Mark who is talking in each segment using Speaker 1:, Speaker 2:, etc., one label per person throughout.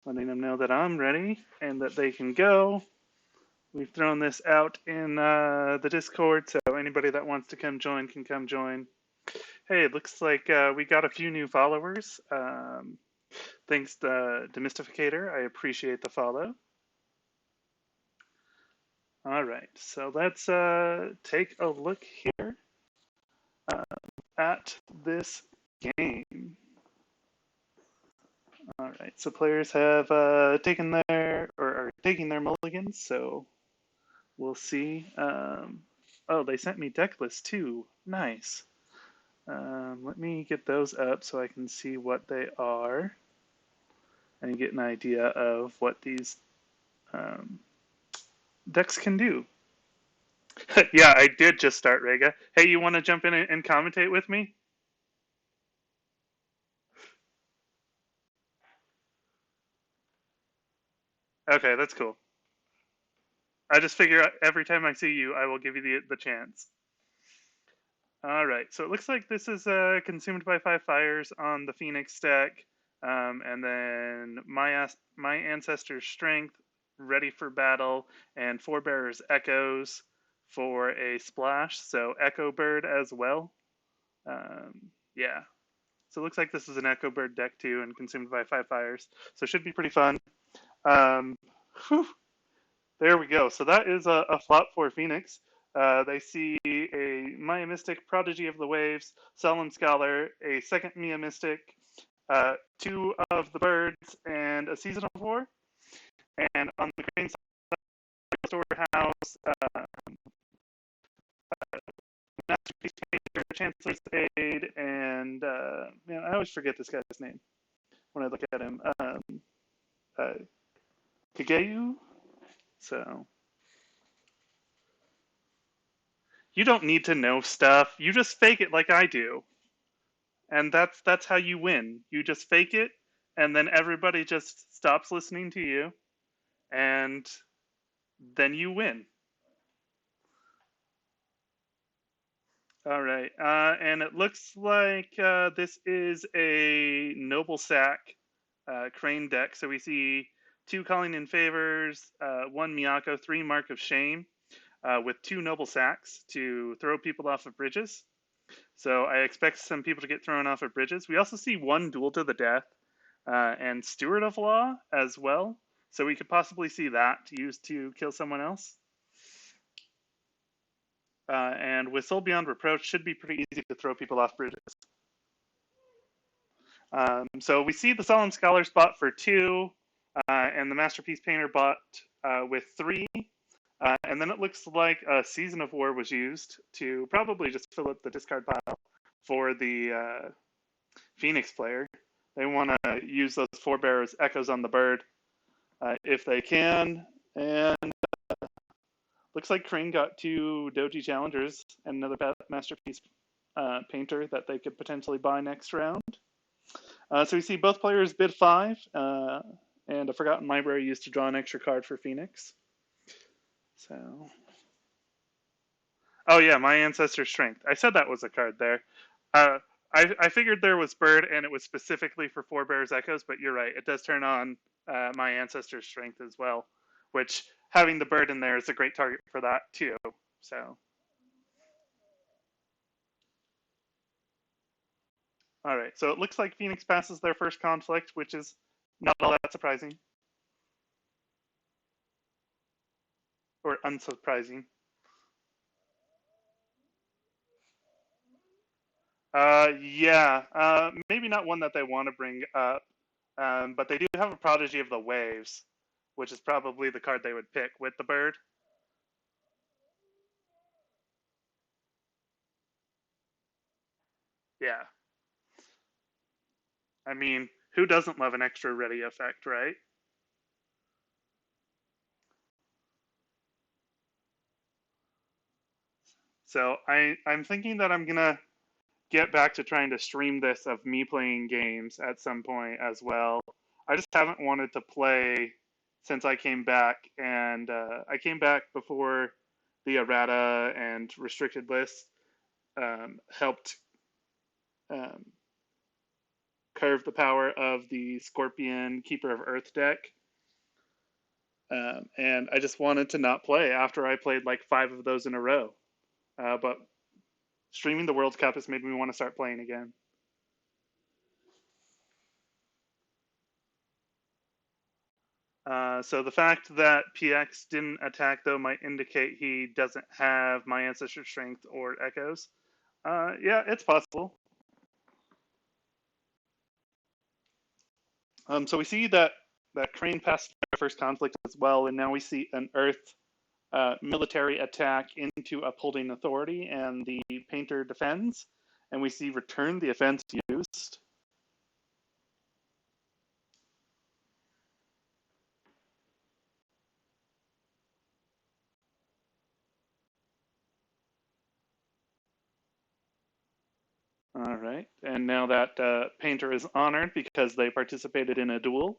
Speaker 1: letting them know that I'm ready and that they can go. We've thrown this out in the Discord, so anybody that wants to come join can come join. Hey, it looks like we got a few new followers. Thanks to Demystificator. I appreciate the follow. All right, so let's take a look here at this game. All right, so players have taken their or are taking their mulligans, so we'll see. Oh, they sent me deck lists too. Nice. Let me get those up so I can see what they are and get an idea of what these um, decks can do. Yeah, I did just start Rega. Hey, you want to jump in and commentate with me? Okay, that's cool. I just figure every time I see you, I will give you the chance. All right, so it looks like this is consumed by 5 fires on the Phoenix deck, and then my ancestor's strength, ready for battle, and Forebearer's echoes for a splash. So Echo Bird as well. Yeah, so it looks like this is an Echo Bird deck too, and consumed by 5 fires. So it should be pretty fun. Um, whew, there we go. So that is a flop for Phoenix. They see a Maya Mystic, Prodigy of the Waves, Solemn Scholar, a second Mia Mystic, 2 of the Birds, and a Season of War. And on the green side, Storehouse, Masterpiece Painter, Chancellor's Aid, and man, I always forget this guy's name when I look at him. Uh, Kageyu. So you don't need to know stuff. You just fake it like I do. And that's how you win. You just fake it, and then everybody just stops listening to you, and then you win. All right, and it looks like this is a Noble Sack Crane deck. So we see 2 Calling in Favors, 1 Miyako, 3 Mark of Shame, with 2 Noble Sacks to throw people off of bridges. So I expect some people to get thrown off of bridges. We also see 1 Duel to the Death and Steward of Law as well. So we could possibly see that used to kill someone else. And with Soul Beyond Reproach, should be pretty easy to throw people off bridges. So we see the Solemn Scholar spot for 2, and the Masterpiece Painter bot with 3. And then it looks like a Season of War was used to probably just fill up the discard pile for the Phoenix player. They want to use those Forebearers Echoes on the bird if they can. And looks like Crane got 2 Doji Challengers and another Masterpiece Painter that they could potentially buy next round. So we see both players bid 5, and a Forgotten Library used to draw an extra card for Phoenix. So, oh yeah, my Ancestor's Strength. I said that was a card there. I figured there was Bird, and it was specifically for Forebearers Echoes, but you're right. It does turn on my Ancestor's Strength as well, which having the Bird in there is a great target for that too. So, all right. So it looks like Phoenix passes their first conflict, which is not all that surprising or unsurprising. Yeah. Maybe not one that they want to bring up, but they do have a Prodigy of the Waves, which is probably the card they would pick with the bird. Yeah. I mean, who doesn't love an extra ready effect, right? So I'm thinking that I'm gonna get back to trying to stream this of me playing games at some point as well. I just haven't wanted to play since I came back, and I came back before the errata and restricted list helped um, carve the power of the Scorpion Keeper of Earth deck. And I just wanted to not play after I played like 5 of those in a row. But streaming the World Cup has made me want to start playing again. So the fact that PX didn't attack, though, might indicate he doesn't have My Ancestor Strength or Echoes. Yeah, it's possible. So we see that Crane passed our first conflict as well, and now we see an Earth military attack into Upholding Authority, and the Painter defends, and we see Return the Offense used. All right, and now that Painter is honored because they participated in a duel.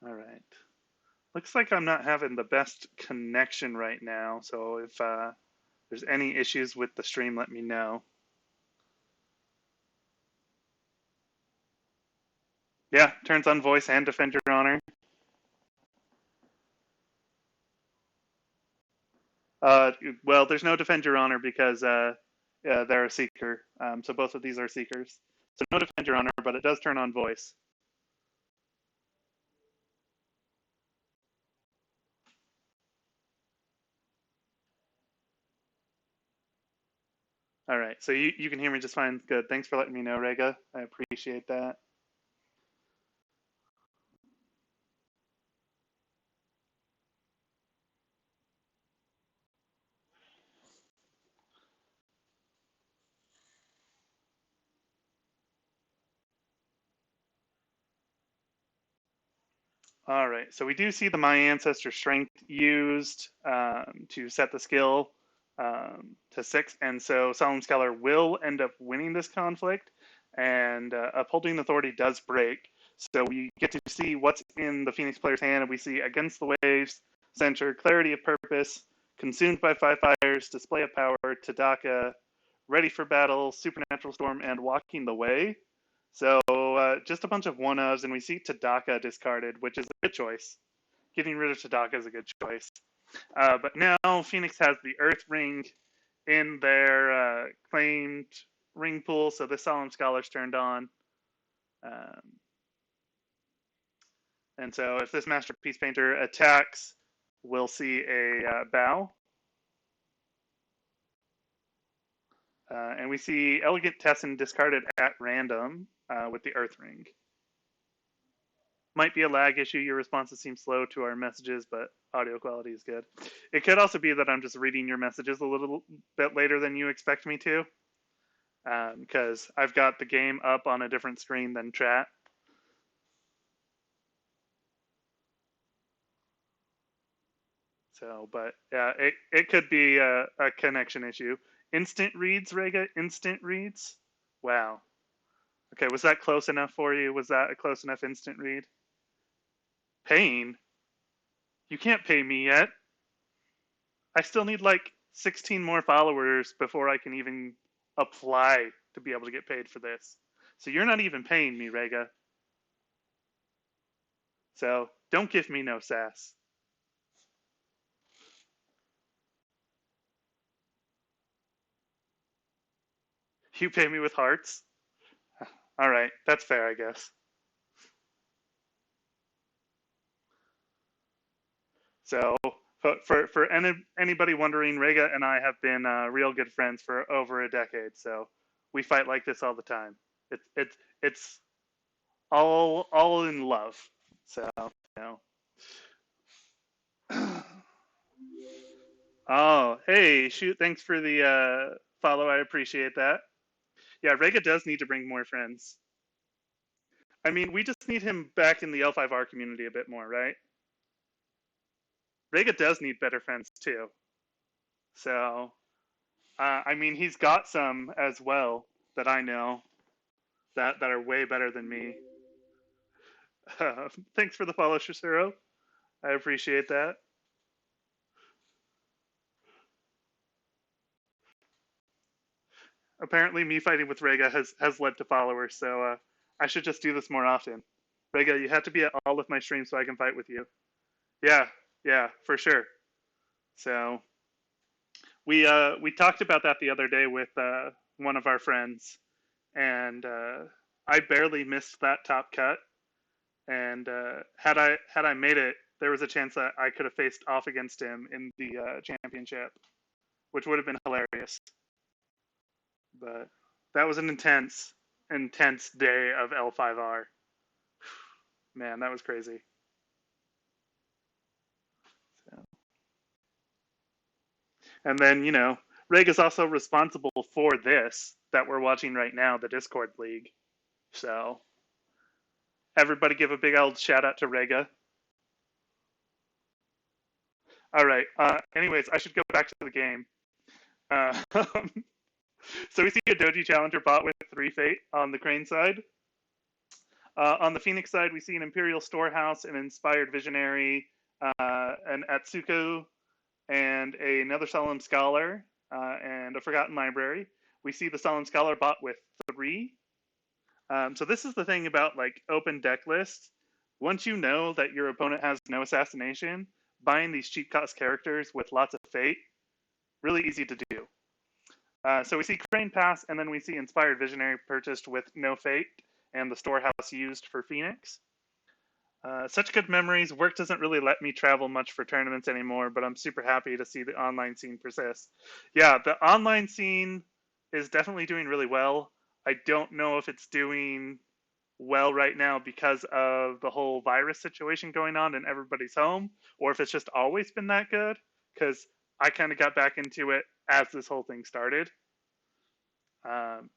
Speaker 1: All right. Looks like I'm not having the best connection right now, so if there's any issues with the stream, let me know. Yeah, turns on voice and Defend Your Honor. Well, there's no Defend Your Honor because they're a seeker. So both of these are seekers. So no Defend Your Honor, but it does turn on voice. All right, so you can hear me just fine. Good. Thanks for letting me know, Rega. I appreciate that. All right, so we do see the My Ancestor Strength used to set the skill to 6, and so Solemn Scholar will end up winning this conflict, and Upholding Authority does break. So we get to see what's in the Phoenix player's hand, and we see Against the Waves, Center, Clarity of Purpose, Consumed by 5 Fires, Display of Power, Tadaka, Ready for Battle, Supernatural Storm, and Walking the Way. So just a bunch of one-ofs, and we see Tadaka discarded, which is a good choice. Getting rid of Tadaka is a good choice. But now Phoenix has the Earth Ring in their claimed ring pool, so the Solemn Scholar's turned on. And so if this Masterpiece Painter attacks, we'll see a bow. And we see Elegant Tessin discarded at random with the Earth Ring. Might be a lag issue. Your responses seem slow to our messages, but audio quality is good. It could also be that I'm just reading your messages a little bit later than you expect me to, because I've got the game up on a different screen than chat. So, but yeah, it could be a connection issue. Instant reads, Rega? Instant reads? Wow. Okay, was that close enough for you? Was that a close enough instant read? Paying? You can't pay me yet. I still need like 16 more followers before I can even apply to be able to get paid for this. So you're not even paying me, Rega. So don't give me no sass. You pay me with hearts? All right, that's fair, I guess. So for anybody wondering, Rega and I have been real good friends for over a decade. So we fight like this all the time. It's all in love. So you know. Oh, hey, shoot! Thanks for the follow. I appreciate that. Yeah, Rega does need to bring more friends. I mean, we just need him back in the L5R community a bit more, right? Rega does need better friends too. So, I mean, he's got some as well that I know that are way better than me. Thanks for the follow, Shasuro. I appreciate that. Apparently, me fighting with Rega has led to followers, so I should just do this more often. Rega, you have to be at all of my streams so I can fight with you. Yeah, yeah, for sure. So we talked about that the other day with one of our friends, and I barely missed that top cut. And had I made it, there was a chance that I could have faced off against him in the championship, which would have been hilarious. But that was an intense day of L5R. Man, that was crazy. So. And then, Reg is also responsible for this that we're watching right now, the Discord League. So everybody give a big old shout out to Rega. All right. Anyways, I should go back to the game. So we see a Doji Challenger bot with 3 Fate on the Crane side. On the Phoenix side, we see an Imperial Storehouse, an Inspired Visionary, an Atsuko, and another Solemn Scholar, and a Forgotten Library. We see the Solemn Scholar bot with 3. So this is the thing about like open deck lists. Once you know that your opponent has no assassination, buying these cheap cost characters with lots of fate, really easy to do. So we see Crane pass, and then we see Inspired Visionary purchased with no fate, and the Storehouse used for Phoenix. Such good memories. Work doesn't really let me travel much for tournaments anymore, but I'm super happy to see the online scene persist. Yeah, the online scene is definitely doing really well. I don't know if it's doing well right now because of the whole virus situation going on and everybody's home, or if it's just always been that good, because I kind of got back into it as this whole thing started.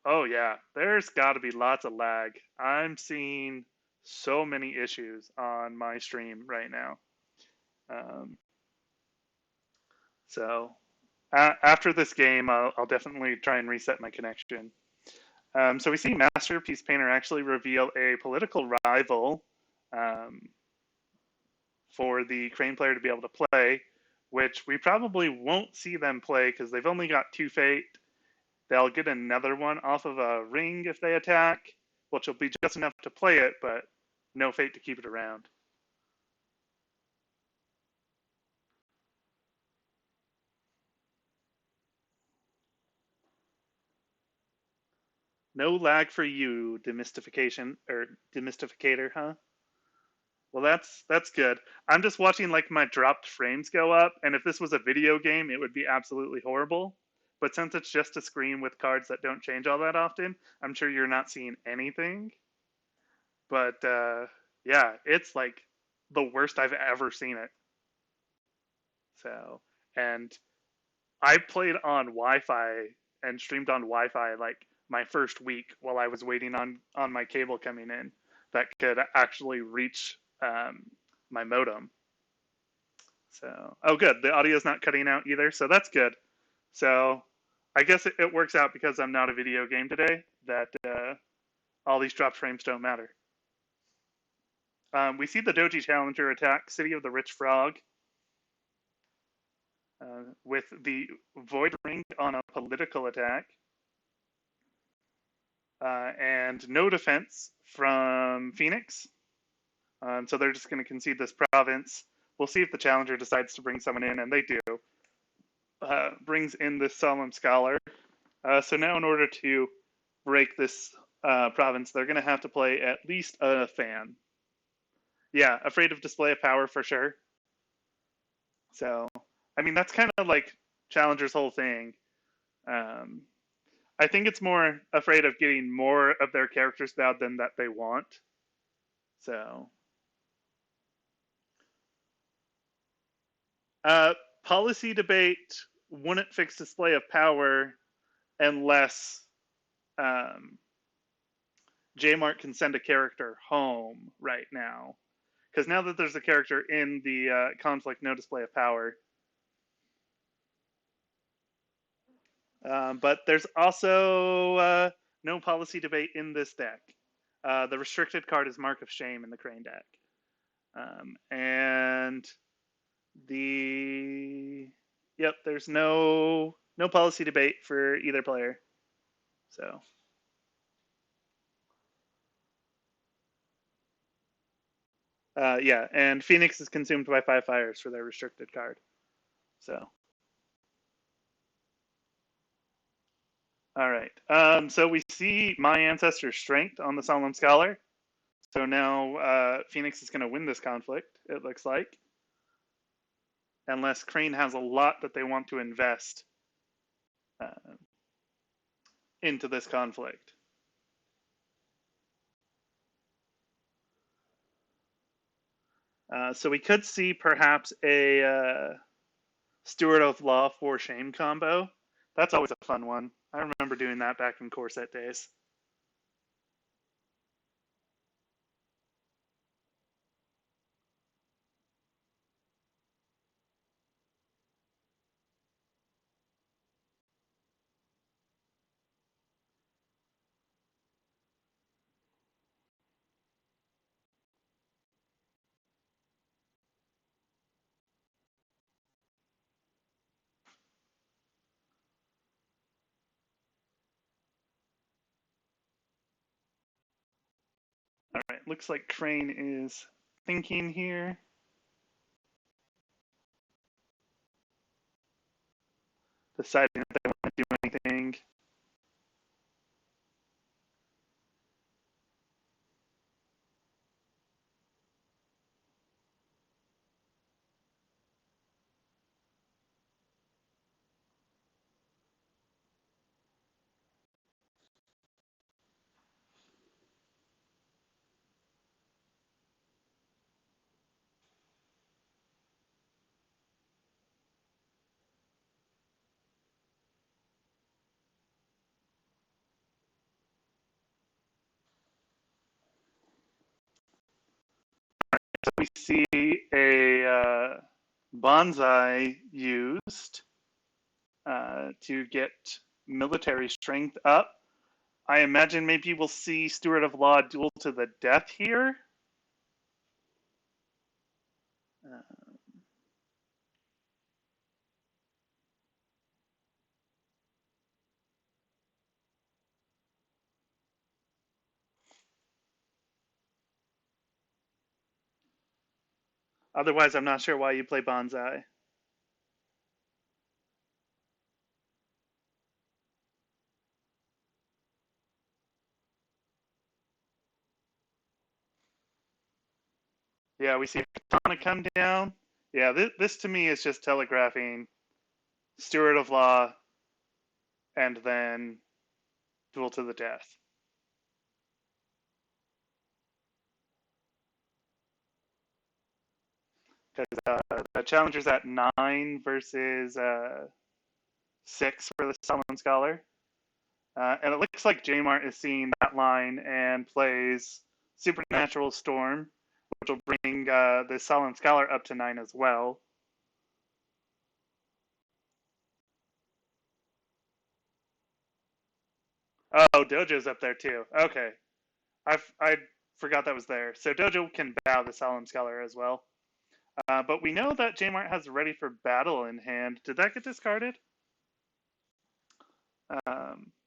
Speaker 1: Oh yeah, there's got to be lots of lag. I'm seeing so many issues on my stream right now. Um, so after this game, I'll definitely try and reset my connection. So we see Masterpiece Painter actually reveal a political rival for the Crane player to be able to play, which we probably won't see them play because they've only got 2 fate. They'll get another one off of a ring if they attack, which will be just enough to play it, but no fate to keep it around. No lag for you, demystificator, huh? Well, that's good. I'm just watching like my dropped frames go up, and if this was a video game, it would be absolutely horrible. But since it's just a screen with cards that don't change all that often, I'm sure you're not seeing anything. But yeah, it's like the worst I've ever seen it. So, and I played on Wi-Fi and streamed on Wi-Fi like my first week while I was waiting on my cable coming in that could actually reach my modem. So, oh, good. The audio's not cutting out either, so that's good. So, I guess it works out because I'm not a video game today that all these drop frames don't matter. We see the Doji Challenger attack City of the Rich Frog with the Void Ring on a political attack. And no defense from Phoenix. So they're just going to concede this province. We'll see if the challenger decides to bring someone in, and they do. Brings in this Solemn Scholar. So now in order to break this province, they're going to have to play at least a fan. Yeah, afraid of display of power for sure. So, I mean, that's kind of like Challenger's whole thing. I think it's more afraid of getting more of their characters bowed than that they want. So, policy debate wouldn't fix display of power unless Jmart can send a character home right now. Because now that there's a character in the conflict, no display of power. But there's also no policy debate in this deck. The restricted card is Mark of Shame in the Crane deck. And there's no policy debate for either player. So yeah, and Phoenix is consumed by 5 fires for their restricted card. So all right. So we see my ancestor's strength on the Solemn Scholar. So now Phoenix is going to win this conflict. It looks like, unless Crane has a lot that they want to invest uh, into this conflict. So we could see perhaps a Steward of Law for Shame combo. That's always a fun one. I remember doing that back in core set days. All right, looks like Crane is thinking here. Deciding if they want to do anything. So we see a bonsai used to get military strength up. I imagine maybe we'll see Steward of Law duel to the death here. Uh, Otherwise, I'm not sure why you play bonsai. Yeah, we see Katana come down. Yeah, this to me is just telegraphing Steward of Law and then duel to the death. Because the challenger's at 9 versus 6 for the Solemn Scholar. And it looks like Jmart is seeing that line and plays Supernatural Storm, which will bring the Solemn Scholar up to 9 as well. Oh, Dojo's up there too. Okay. I forgot that was there. So Dojo can bow the Solemn Scholar as well. But we know that Jmart has Ready for Battle in hand. Did that get discarded?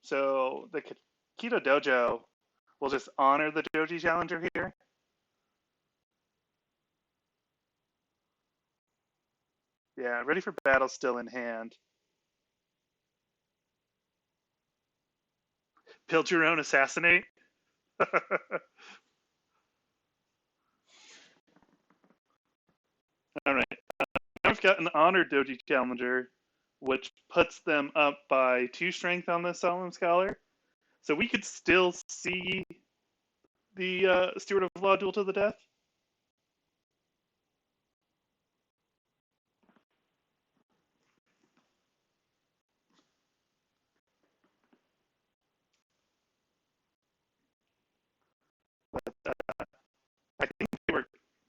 Speaker 1: So the Keto Dojo will just honor the Doji Challenger here. Yeah, Ready for Battle still in hand. Build your own assassinate. All right. I've got an honored Doji Challenger, which puts them up by 2 strength on the Solemn Scholar. So we could still see the Steward of Law duel to the death. But I think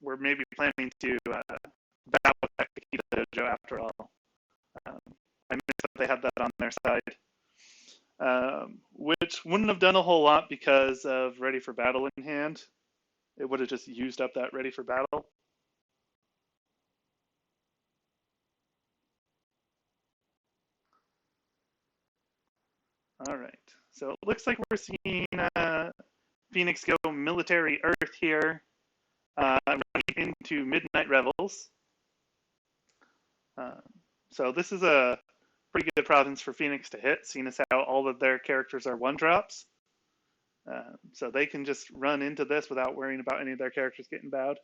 Speaker 1: we're maybe planning to battle with Akita Dojo after all. Um, I missed that they had that on their side. Which wouldn't have done a whole lot because of Ready for Battle in hand. It would have just used up that Ready for Battle. All right. So it looks like we're seeing Phoenix go military Earth here, running into Midnight Revels. Uh, so this is a pretty good province for Phoenix to hit, seeing as how all of their characters are one drops. So they can just run into this without worrying about any of their characters getting bowed.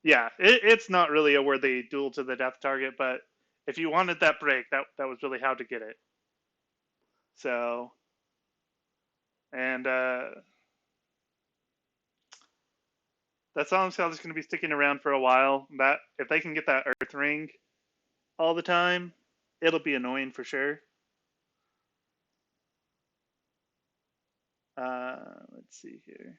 Speaker 1: Yeah, it's not really a worthy duel to the death target, but if you wanted that break, that was really how to get it. So, and that Solemn Skull is going to be sticking around for a while. That if they can get that Earth Ring all the time, it'll be annoying for sure. Let's see here.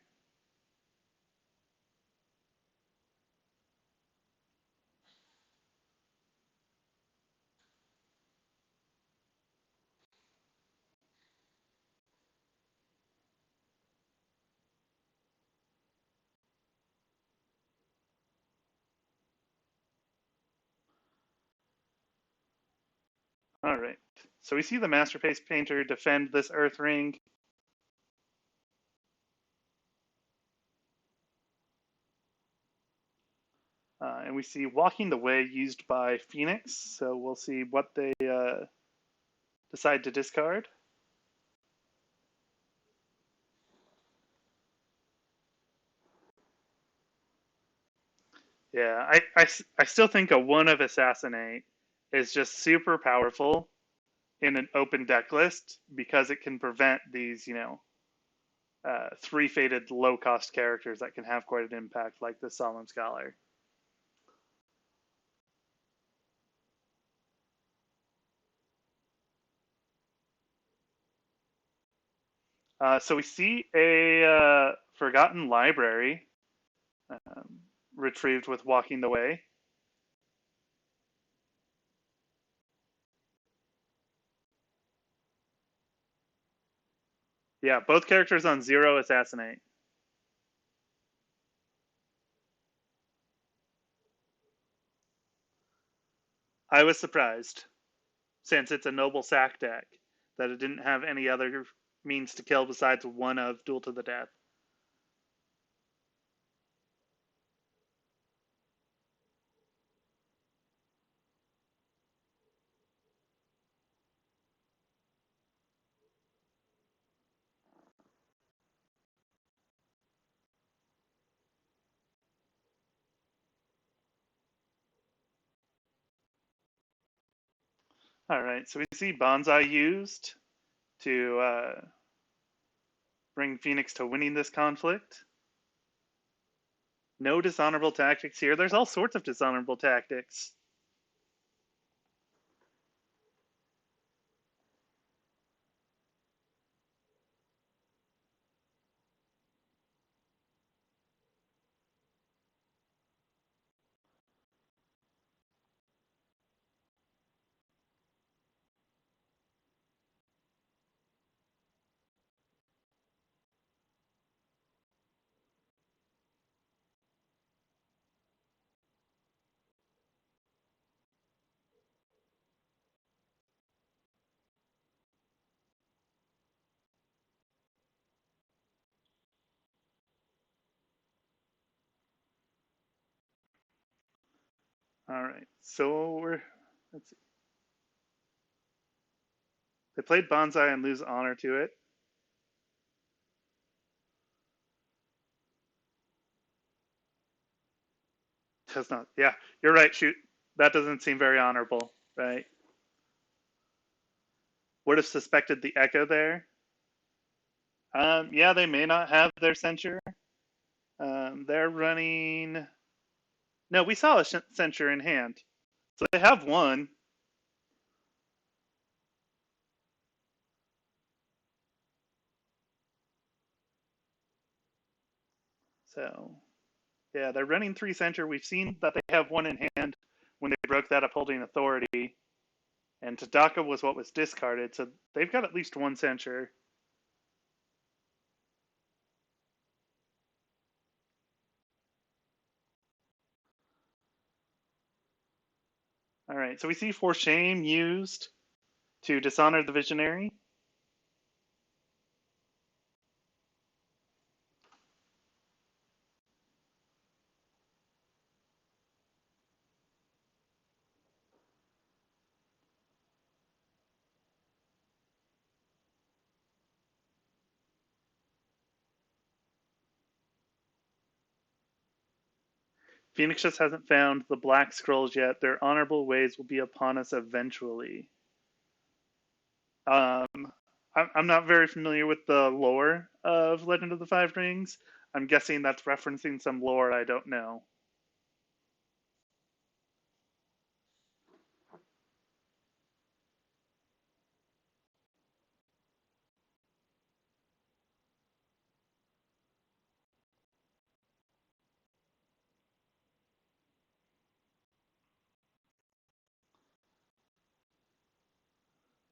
Speaker 1: All right. So we see the Masterpiece Painter defend this Earth Ring. And we see Walking the Way used by Phoenix. So we'll see what they decide to discard. Yeah, I still think a 1 of Assassinate is just super powerful in an open deck list because it can prevent these, 3 faded low cost characters that can have quite an impact, like the Solemn Scholar. So we see a Forgotten Library um, retrieved with Walking the Way. Yeah, both characters on 0 Assassinate. I was surprised, since it's a Noble Sack deck, that it didn't have any other means to kill besides 1 of Duel to the Death. All right, so we see Bonsai used to bring Phoenix to winning this conflict. No dishonorable tactics here. There's all sorts of dishonorable tactics. All right, so let's see. They played Bonsai and lose honor to it. Does not. Yeah, you're right. Shoot, that doesn't seem very honorable, right? Would have suspected the echo there. Yeah, they may not have their censure. They're running. No, we saw a censure in hand, so they have one. So yeah, they're running 3 censure. We've seen that they have one in hand when they broke that upholding authority, and Tadaka was what was discarded, so they've got at least 1 censure. All right, so we see For Shame used. To dishonor the visionary. Phoenix just hasn't found the Black Scrolls yet. Their honorable ways will be upon us eventually. I'm not very familiar with the lore of Legend of the Five Rings. I'm guessing that's referencing some lore I don't know.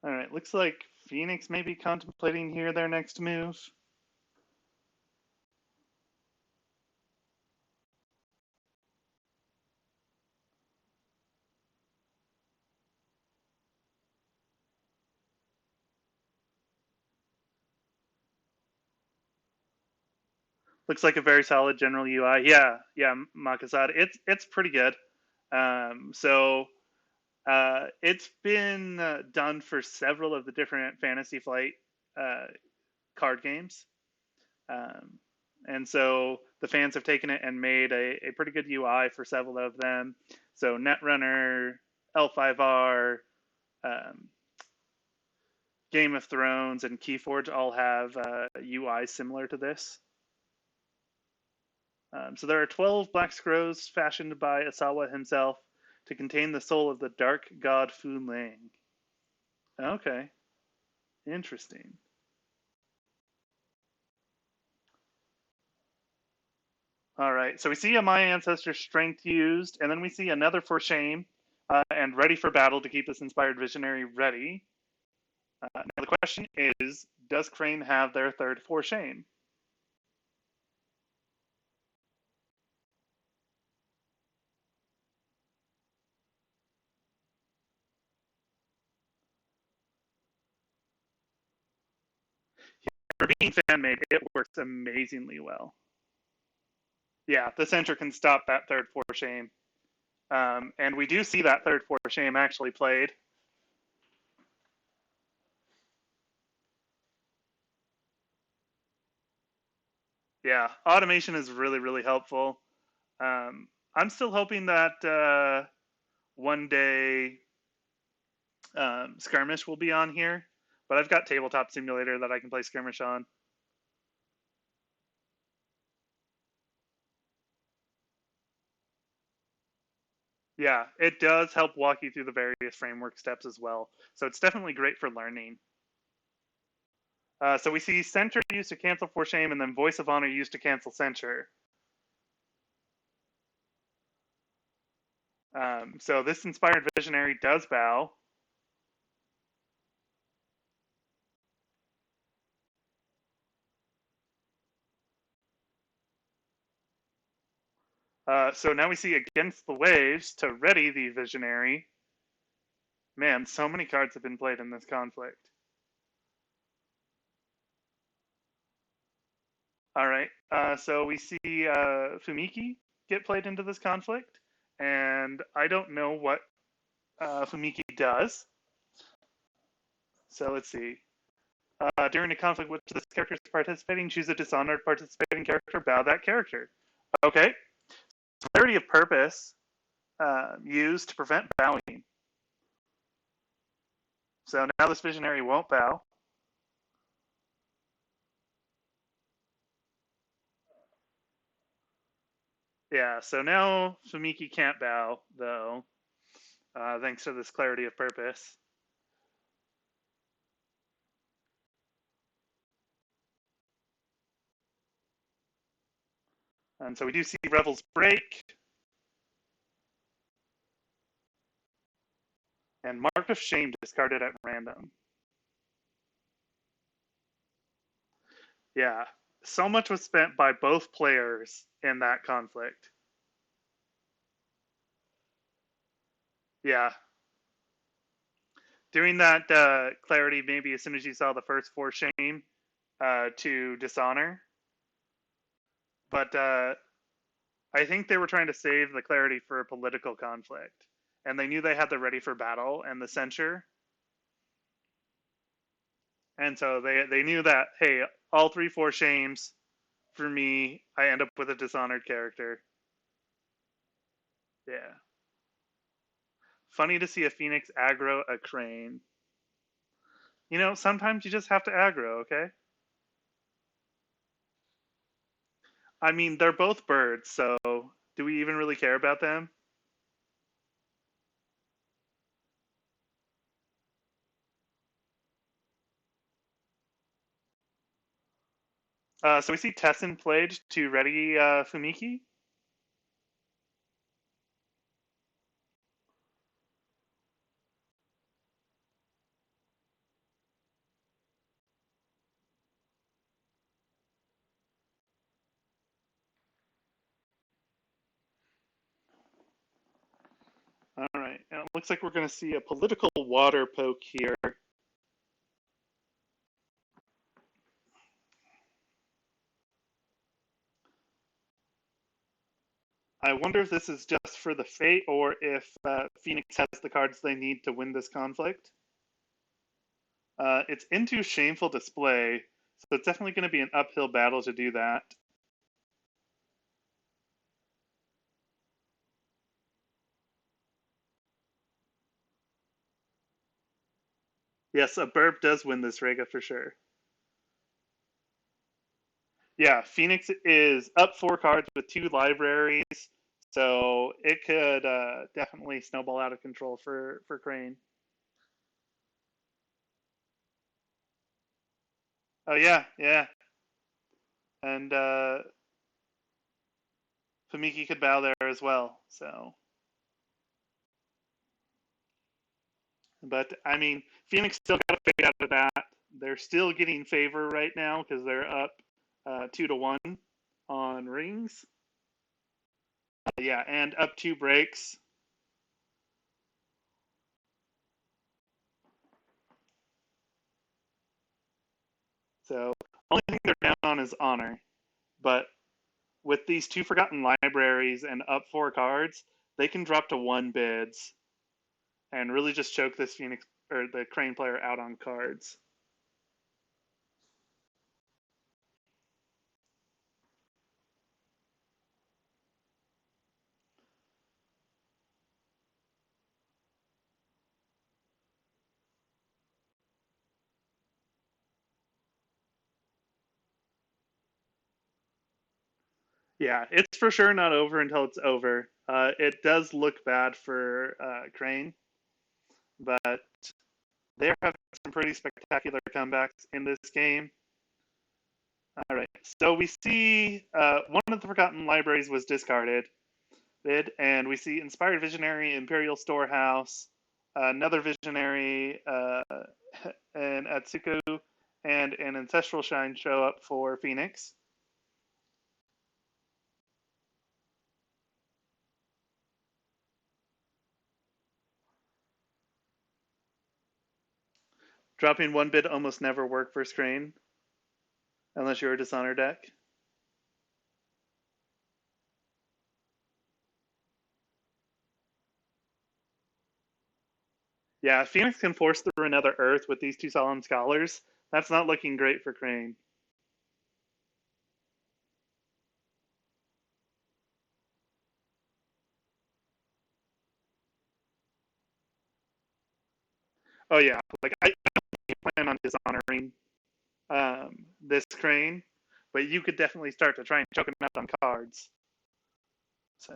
Speaker 1: All right, looks like Phoenix may be contemplating here their next move. Looks like a very solid general UI. Yeah, Makasada. It's pretty good. So it's been done for several of the different Fantasy Flight uh, card games. Um, and so the fans have taken it and made a pretty good UI for several of them. So Netrunner, L5R, um, Game of Thrones, and Keyforge all have UIs similar to this. So there are 12 black scrolls fashioned by Asawa himself to contain the soul of the dark god Fu Lang. Okay, interesting. All right, so we see a My Ancestor Strength used, and then we see another For Shame and Ready for Battle to keep this Inspired Visionary ready. Now the question is, does Crane have their third For Shame? For being fan-made, it works amazingly well. Yeah, the center can stop that third For Shame. And we do see that third For Shame actually played. Yeah, automation is really, really helpful. I'm still hoping that one day Skirmish will be on here, but I've got Tabletop Simulator that I can play Skirmish on. Yeah, it does help walk you through the various framework steps as well. So it's definitely great for learning. So we see Censure used to cancel For Shame, and then Voice of Honor used to cancel Censure. So this Inspired Visionary does bow. So now we see Against the Waves to ready the Visionary. Man, so many cards have been played in this conflict. All right, so we see Fumiki get played into this conflict, and I don't know what Fumiki does. So let's see. During a conflict with this character is participating, choose a dishonored participating character, bow that character. Okay. Clarity of purpose used to prevent bowing. So now this visionary won't bow. Yeah, so now Fumiki can't bow, though, thanks to this clarity of purpose. And so we do see Revel's break. And Mark of Shame discarded at random. Yeah, so much was spent by both players in that conflict. Yeah. Doing that clarity maybe as soon as you saw the first four shame to dishonor, but I think they were trying to save the clarity for a political conflict, and they knew they had the ready for battle and the censure, and so they knew that hey, all three four shames for me, I end up with a dishonored character. Yeah, funny to see a phoenix aggro a crane. You know, sometimes you just have to aggro, okay? I mean, they're both birds, so do we even really care about them? So we see Tessin played to ready Fumiki. All right, and it looks like we're going to see a political water poke here. I wonder if this is just for the fate or if Phoenix has the cards they need to win this conflict. It's into Shameful Display, so it's definitely going to be an uphill battle to do that. Yes, a burp does win this Rega for sure. Yeah, Phoenix is up four cards with two libraries, so it could definitely snowball out of control for Crane. Oh yeah, yeah, and Famiki could bow there as well. So, but I mean, Phoenix still got to fade out of that. They're still getting favor right now because they're up 2-1 on rings. Yeah, and up two breaks. So, only thing they're down on is honor. But with these two forgotten libraries and up four cards, they can drop to one bids and really just choke this Phoenix or the Crane player out on cards. Yeah, it's for sure not over until it's over. It does look bad for Crane, but they're having some pretty spectacular comebacks in this game. All right, so we see one of the Forgotten Libraries was discarded, and we see Inspired Visionary, Imperial Storehouse, another Visionary, an Atsuko, and an Ancestral Shine show up for Phoenix. Dropping one bid almost never work for Screen, unless you're a Dishonor deck. Yeah, if Phoenix can force through another Earth with these two Solemn Scholars, that's not looking great for Crane. Oh yeah, like I plan on dishonoring this Crane, but you could definitely start to try and choke him out on cards. So,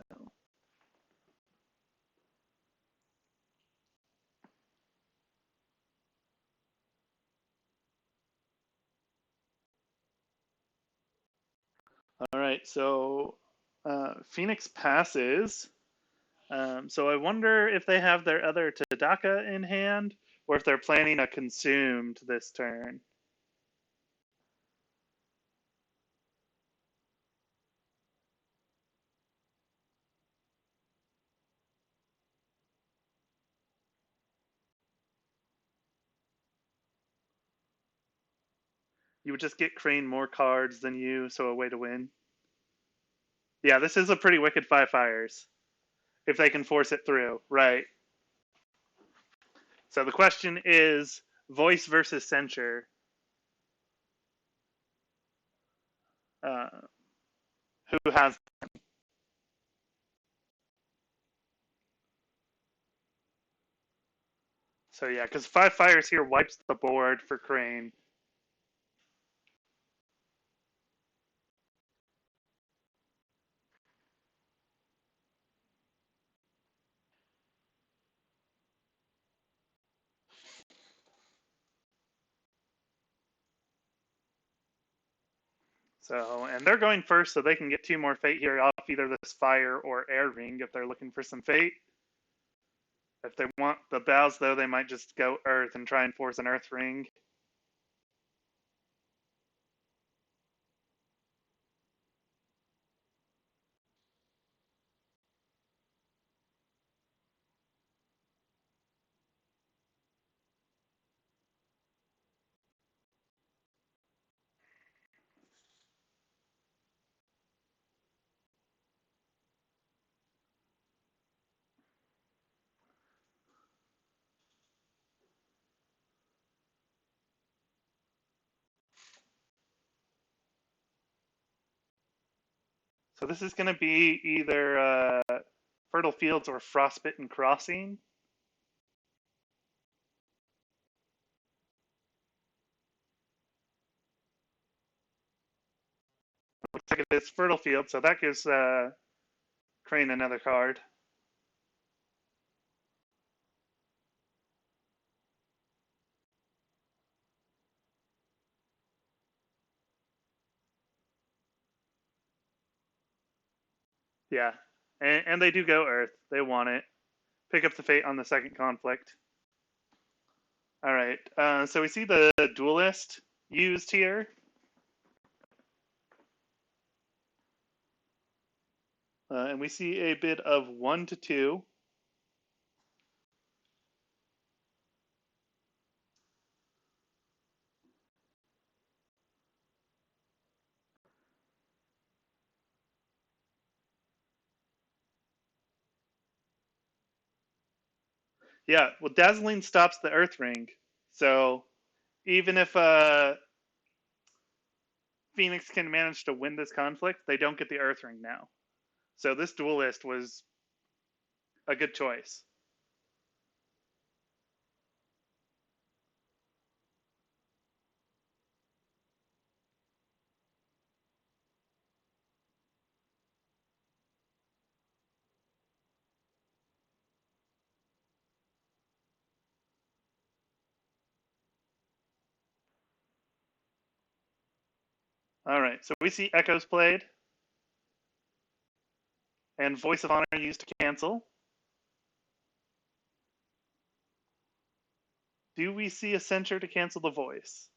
Speaker 1: all right, so Phoenix passes. So I wonder if they have their other Tadaka in hand, or if they're planning a consumed this turn. You would just get Crane more cards than you, so a way to win. Yeah, this is a pretty wicked 5 fires. If they can force it through, right. So the question is voice versus censure. Uh, who has. So yeah, because 5 fires here wipes the board for Crane. So, and they're going first, so they can get 2 more fate here off either this fire or air ring if they're looking for some fate. If they want the bows, though, they might just go earth and try and force an earth ring. So this is going to be either Fertile Fields or Frostbitten Crossing. Looks like it is Fertile Field, so that gives Crane another card. Yeah, and they do go earth. They want it. Pick up the fate on the second conflict. All right, so we see the duelist used here. And we see a bid of 1 to 2. Yeah, well, Dazzling stops the Earth Ring. So even if Phoenix can manage to win this conflict, they don't get the Earth Ring now. So this duelist was a good choice. All right, so we see Echoes played and Voice of Honor used to cancel. Do we see a censure to cancel the voice?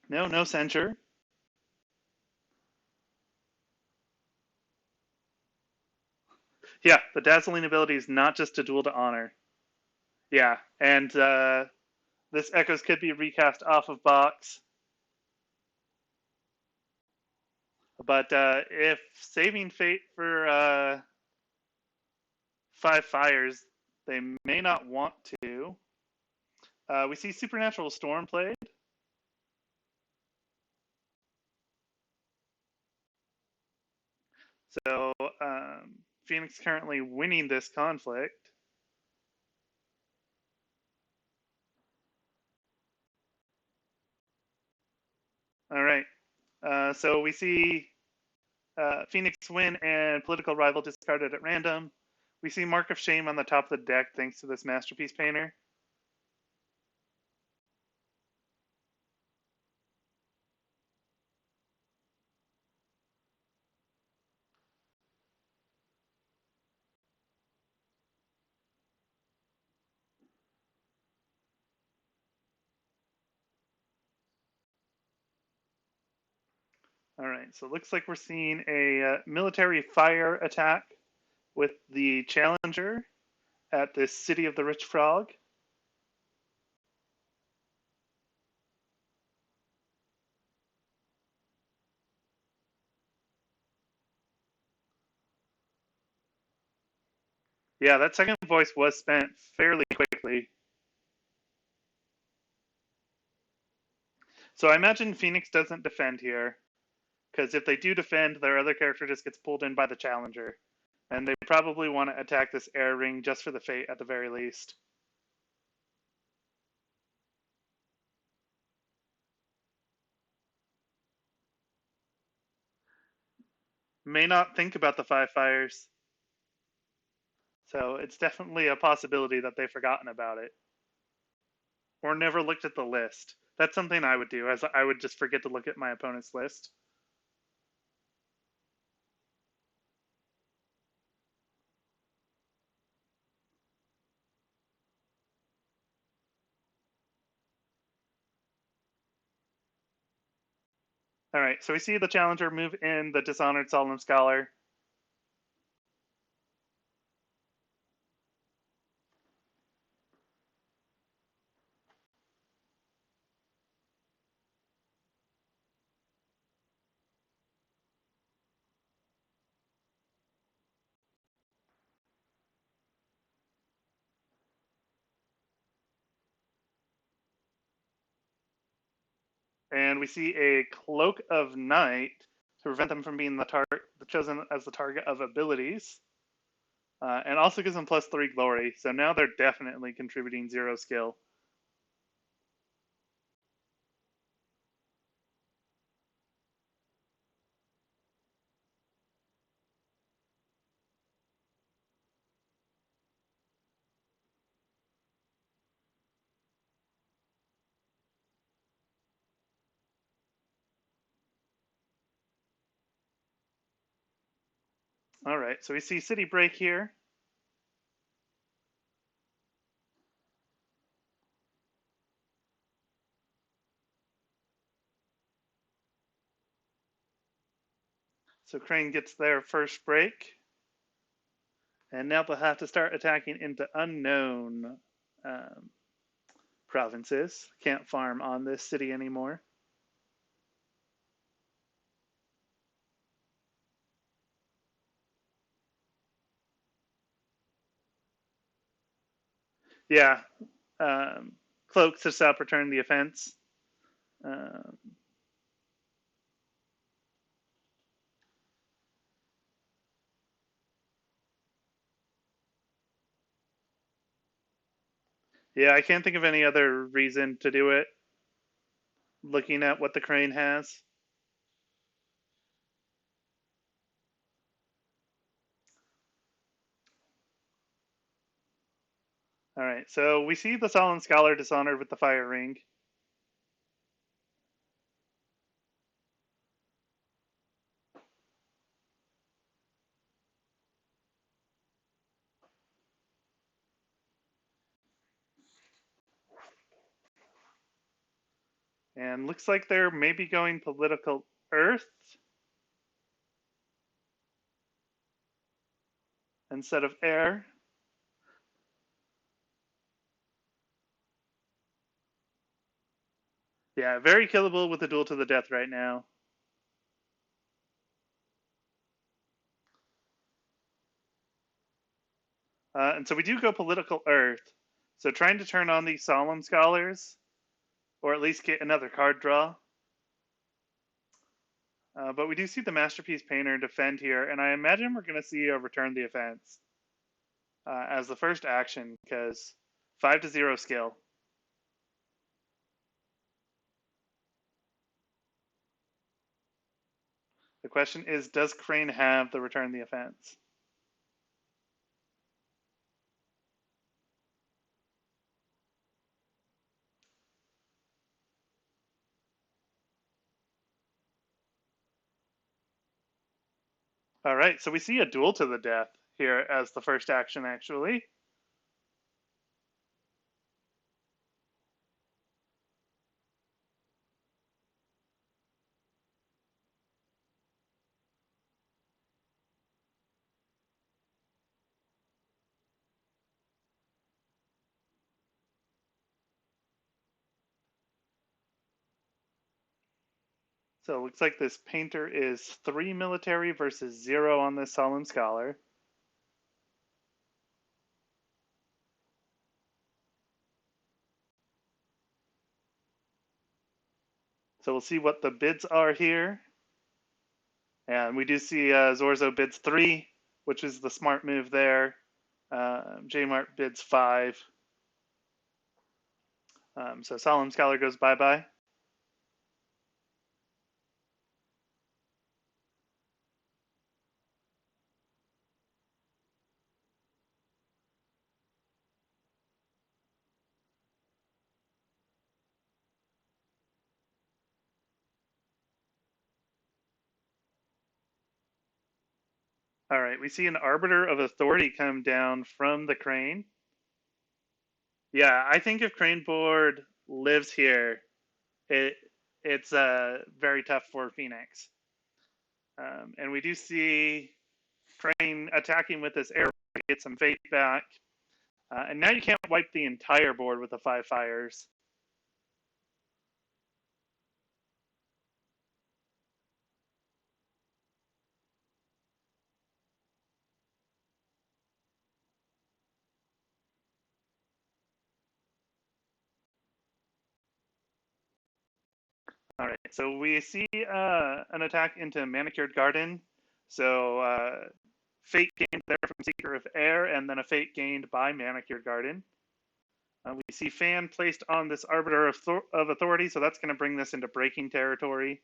Speaker 1: No, no censure. Yeah, the Dazzling ability is not just to duel to honor. Yeah, and this Echoes could be recast off of box. But if saving fate for 5 fires, they may not want to. We see Supernatural Storm played. So Phoenix currently winning this conflict. All right. So we see Phoenix win and Political Rival discarded at random. We see Mark of Shame on the top of the deck thanks to this Masterpiece Painter. All right, so it looks like we're seeing a military fire attack with the Challenger at the City of the Rich Frog. Yeah, that second voice was spent fairly quickly. So I imagine Phoenix doesn't defend here, because if they do defend, their other character just gets pulled in by the Challenger. And they probably want to attack this air ring just for the fate at the very least. May not think about the five fires. So it's definitely a possibility that they've forgotten about it. Or never looked at the list. That's something I would do, as I would just forget to look at my opponent's list. All right, so we see the Challenger move in the Dishonored Solemn Scholar. And we see a Cloak of Night to prevent them from being chosen as the target of abilities. And also gives them +3 glory, so now they're definitely contributing 0 skill. All right, so we see City Break here. So Crane gets their first break. And now they'll have to start attacking into unknown provinces. Can't farm on this city anymore. Yeah, Cloak to stop return the offense. Um, yeah, I can't think of any other reason to do it, looking at what the Crane has. All right, so we see the Solemn Scholar dishonored with the Fire Ring. And looks like they're maybe going political Earth instead of air. Yeah, very killable with the duel to the death right now. And so we do go political Earth. So trying to turn on these Solemn Scholars, or at least get another card draw. But we do see the Masterpiece Painter defend here, and I imagine we're going to see a Return the Offense as the first action, because 5-0 skill. The question is, does Crane have the Return the Offense? All right, so we see a duel to the death here as the first action, actually. So it looks like this painter is 3 military versus 0 on this Solemn Scholar. So we'll see what the bids are here. And we do see Zorzo bids 3, which is the smart move there. J-Mart bids 5. So Solemn Scholar goes bye-bye. All right, we see an Arbiter of Authority come down from the Crane. Yeah, I think if Crane board lives here, it's very tough for Phoenix. And we do see Crane attacking with this air, get some fate back. And now you can't wipe the entire board with the 5 fires. All right, so we see an attack into Manicured Garden. So fate gained there from Seeker of Air, and then a fate gained by Manicured Garden. We see Fan placed on this Arbiter of Authority, so that's going to bring this into breaking territory.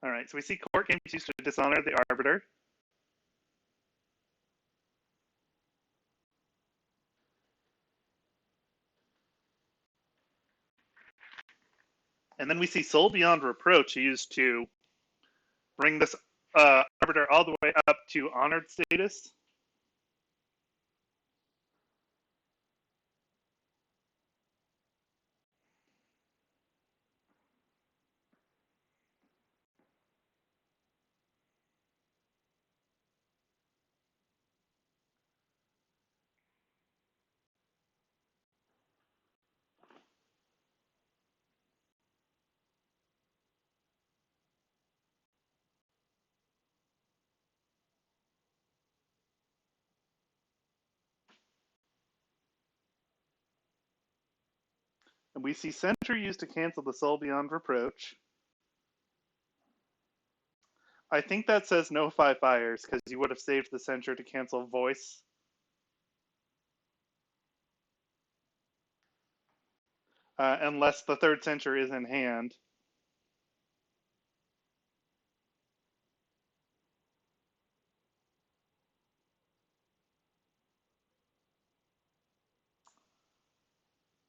Speaker 1: All right, so we see Court games used to dishonor the Arbiter. And then we see Soul Beyond Reproach used to bring this Arbiter all the way up to honored status. And we see Sentry used to cancel the Soul Beyond Reproach. I think that says no 5 fires, because you would have saved the Sentry to cancel Voice. Unless the 3rd Sentry is in hand.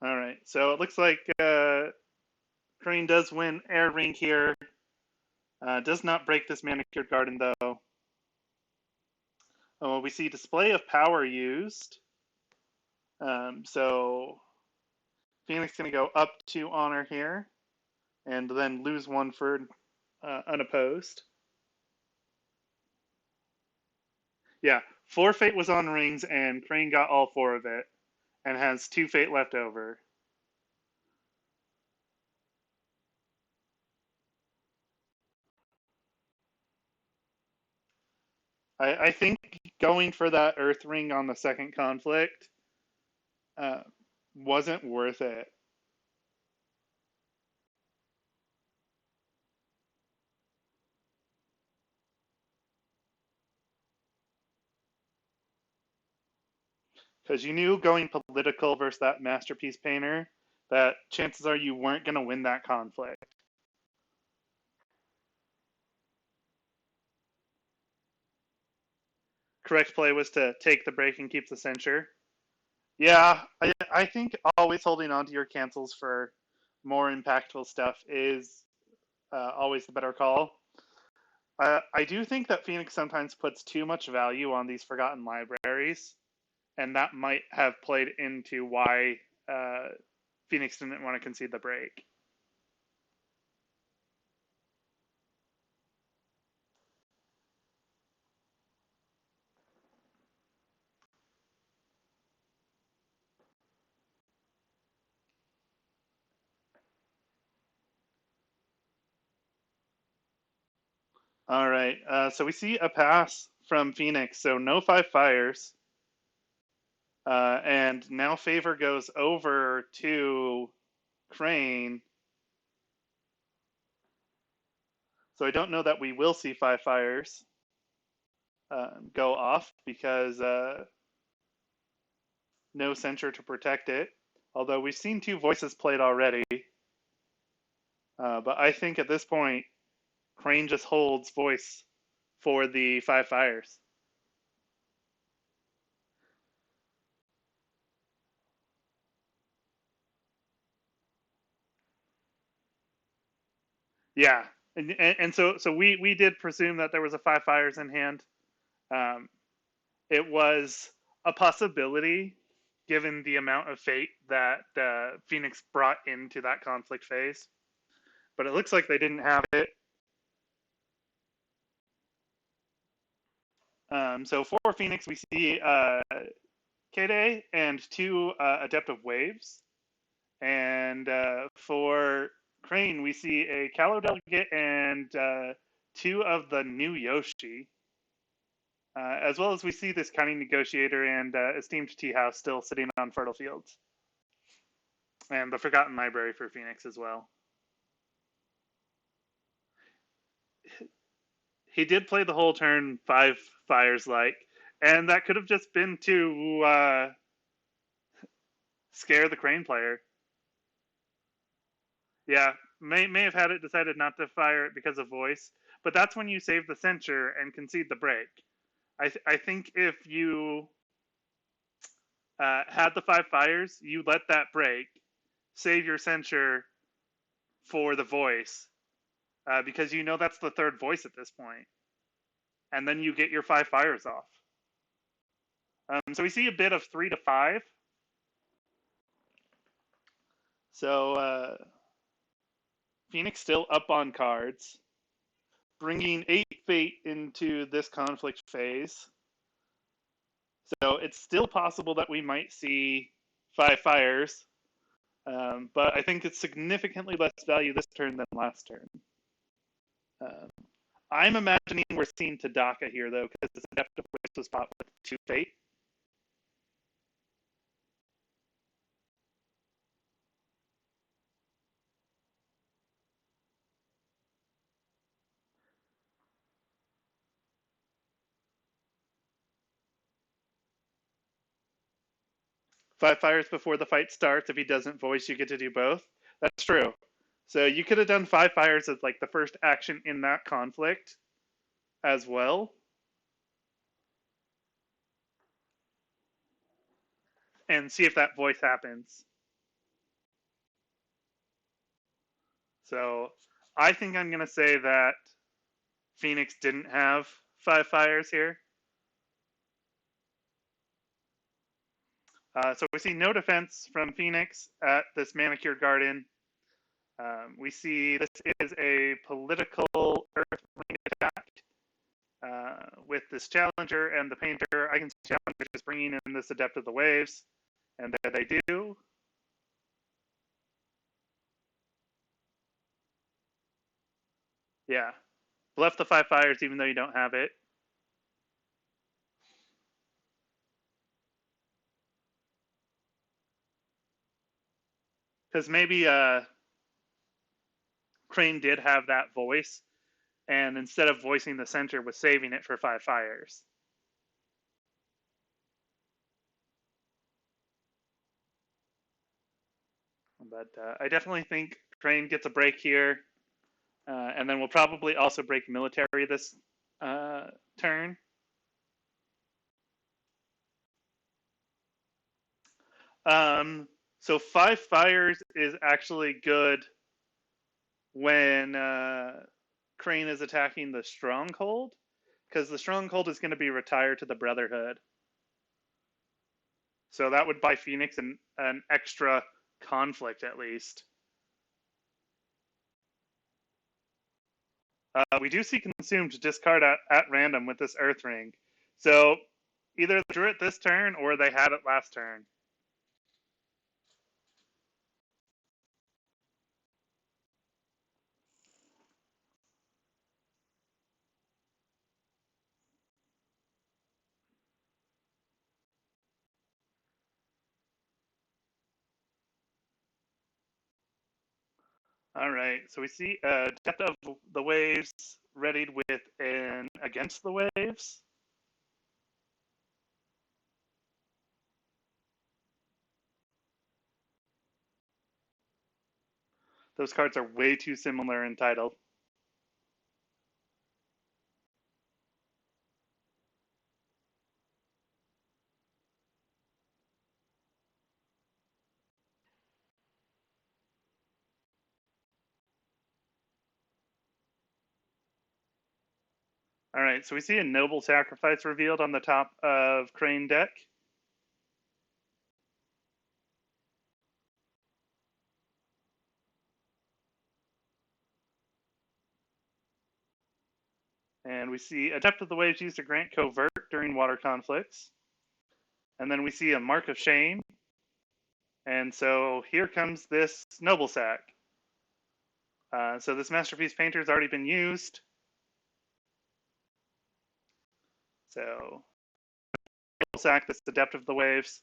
Speaker 1: All right, so it looks like Crane does win Air Ring here. Does not break this Manicured Garden, though. We see Display of Power used. So Phoenix going to go up to honor here, and then lose 1 for unopposed. Yeah, 4 fate was on rings, and Crane got all 4 of it, and has 2 fate left over. I think going for that Earth Ring on the second conflict wasn't worth it. Because you knew going political versus that Masterpiece Painter, that chances are you weren't going to win that conflict. Correct play was to take the break and keep the censure. Yeah, I think always holding on to your cancels for more impactful stuff is always the better call. I do think that Phoenix sometimes puts too much value on these forgotten libraries, and that might have played into why Phoenix didn't want to concede the break. All right, so we see a pass from Phoenix, so no 5 fires. And now favor goes over to Crane. So I don't know that we will see 5 fires go off because no censure to protect it. Although we've seen 2 voices played already. But I think at this point, Crane just holds voice for the 5 fires. Yeah, and so we did presume that there was a 5 fires in hand. Um, it was a possibility given the amount of fate that Phoenix brought into that conflict phase, but it looks like they didn't have it. So for Phoenix, we see Kede and 2 Adeptive Waves, and for Crane, we see a Callow Delegate and 2 of the new Yoshi. As well as we see this Cunning Negotiator and Esteemed Tea House still sitting on fertile fields. And the Forgotten Library for Phoenix as well. He did play the whole turn 5 fires like, and that could have just been to scare the Crane player. Yeah, may have had it decided not to fire it because of voice, but that's when you save the censure and concede the break. I think if you had the 5 fires, you let that break, save your censure for the voice, because you know that's the 3rd voice at this point, and then you get your 5 fires off. So we see a bit of 3 to 5. So Phoenix still up on cards, bringing 8 fate into this conflict phase. So it's still possible that we might see 5 fires, but I think it's significantly less value this turn than last turn. I'm imagining we're seeing Tadaka here, though, because this Adeptive Waste was fought with 2 fate. Five fires before the fight starts. If he doesn't voice, you get to do both. That's true. So you could have done 5 fires as like the first action in that conflict as well. And see if that voice happens. So I think I'm going to say that Phoenix didn't have 5 fires here. So we see no defense from Phoenix at this Manicured Garden. We see this is a political Earth Ring attack with this Challenger and the Painter. I can see Challenger just bringing in this Adept of the Waves, and there they do. Yeah, bluff the 5 fires even though you don't have it. Because maybe Crane did have that voice, and instead of voicing the center, was saving it for 5 fires. But I definitely think Crane gets a break here, and then we'll probably also break military this turn. So 5 fires is actually good when Crane is attacking the Stronghold, because the Stronghold is going to be retired to the Brotherhood. So that would buy Phoenix an extra conflict at least. We do see Consumed discard at random with this Earth Ring. So either they drew it this turn or they had it last turn. All right, so we see Depth of the Waves readied with an Against the Waves. Those cards are way too similar in title. All right, so we see a Noble Sacrifice revealed on the top of Crane deck. And we see Adept of the Waves used to grant Covert during water conflicts. And then we see a Mark of Shame. And so here comes this Noble Sack. So this Masterpiece Painter has already been used. So Noble Sack, this Adept of the Waves.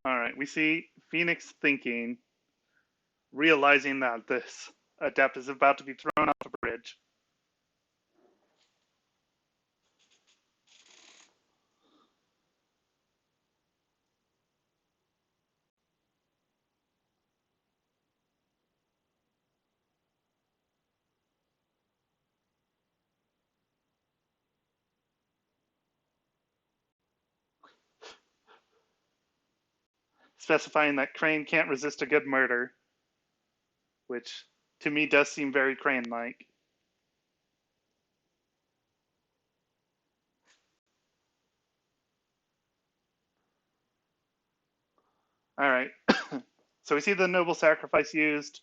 Speaker 1: All right, we see Phoenix thinking, realizing that this Adept is about to be thrown off a bridge. Specifying that Crane can't resist a good murder, which to me does seem very Crane-like. All right, so we see the Noble Sacrifice used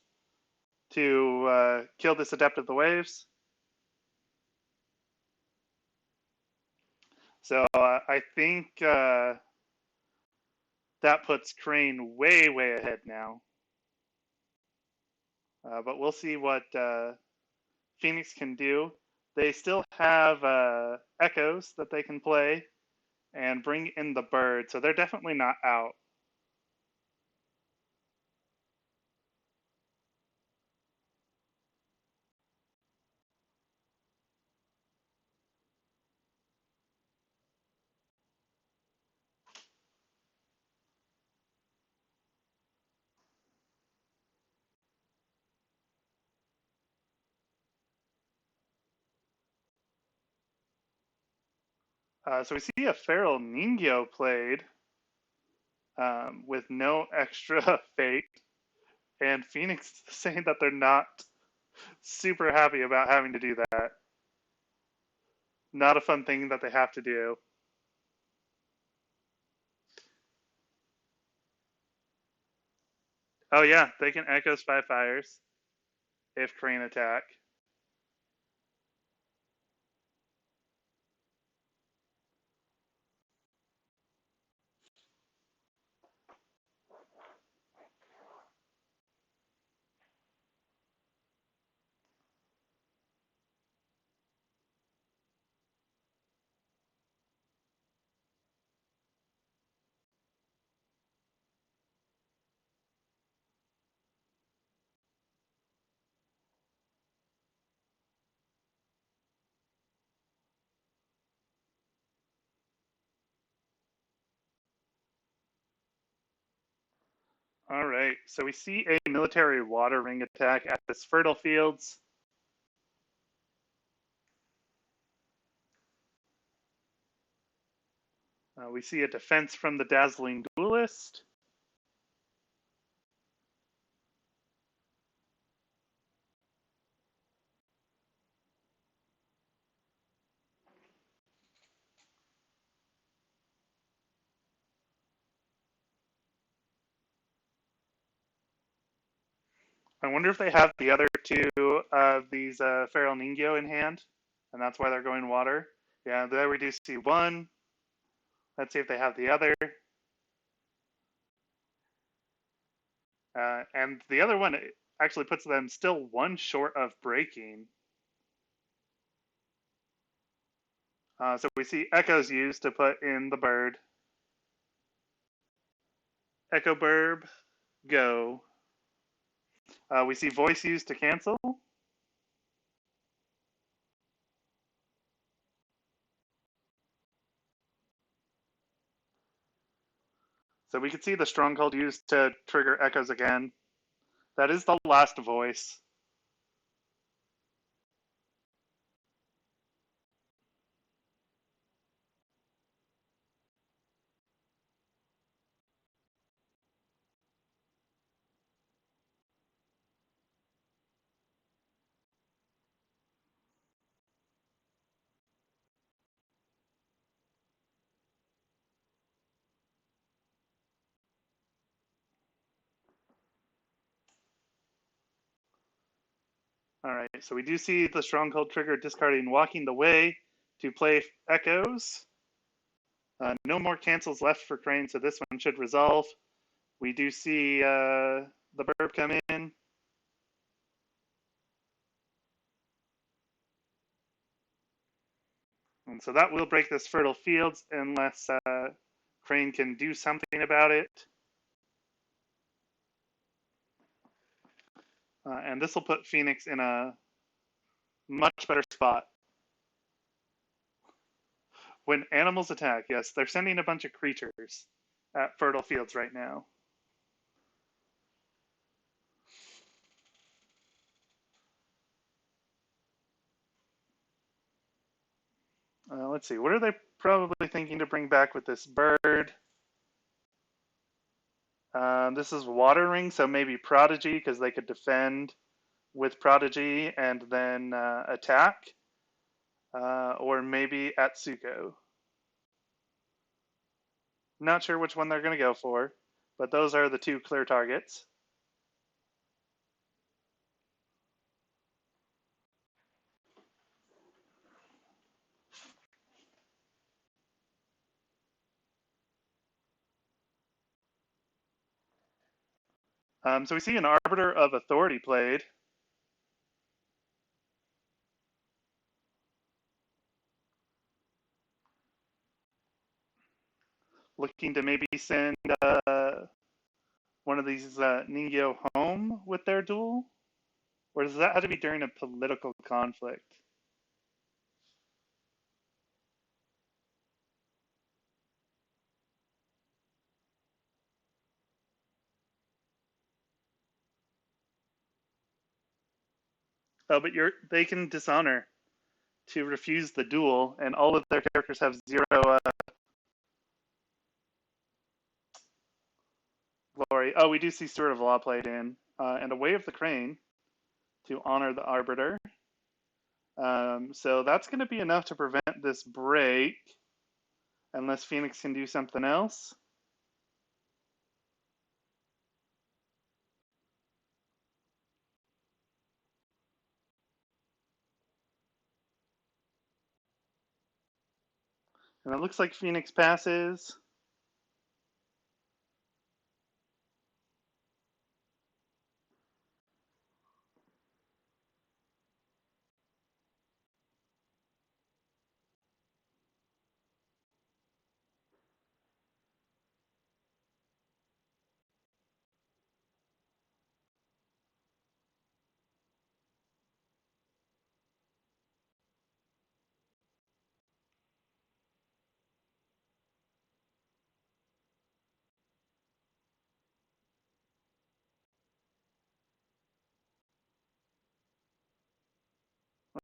Speaker 1: to kill this Adept of the Waves. So I think that puts Crane way, way ahead now. But we'll see what Phoenix can do. They still have Echoes that they can play and bring in the bird, so they're definitely not out. So we see a Feral Ningyo played with no extra fate, and Phoenix saying that they're not super happy about having to do that. Not a fun thing that they have to do. Oh yeah, they can echo Spy Fires if Crane attack. All right, so we see a military water ring attack at this fertile fields. We see a defense from the dazzling duelist. I wonder if they have the other two of these Feral Ningyo in hand, and that's why they're going water. Yeah, there we do see one. Let's see if they have the other. And the other one actually puts them still one short of breaking. So we see echoes used to put in the bird. Echo burb, go. We see voice used to cancel. So we can see the stronghold used to trigger echoes again. That is the last voice. All right, so we do see the stronghold trigger discarding Walking the Way to play echoes. No more cancels left for Crane, so this one should resolve. We do see the burb come in. And so that will break this fertile fields unless Crane can do something about it. And this will put Phoenix in a much better spot. When animals attack, yes, they're sending a bunch of creatures at fertile fields right now. Let's see, what are they probably thinking to bring back with this bird? This is Water Ring, so maybe Prodigy, because they could defend with Prodigy and then attack. Or maybe Atsuko. Not sure which one they're going to go for, but those are the two clear targets. So we see an Arbiter of Authority played. Looking to maybe send one of these Ningyo home with their duel? Or does that have to be during a political conflict? Oh, but they can dishonor to refuse the duel, and all of their characters have zero glory. Oh, we do see Steward of Law played in, and a Way of the Crane to honor the Arbiter. So that's going to be enough to prevent this break, unless Phoenix can do something else. And it looks like Phoenix passes.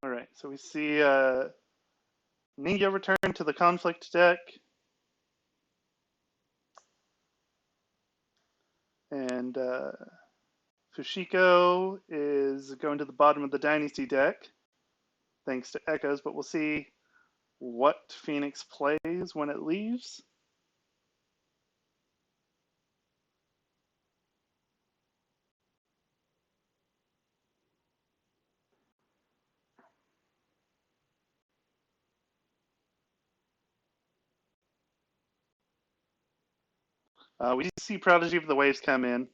Speaker 1: All right, so we see Ningyo return to the conflict deck, and Fushiko is going to the bottom of the Dynasty deck, thanks to Echoes, but we'll see what Phoenix plays when it leaves. We see Prodigy of the Waves come in.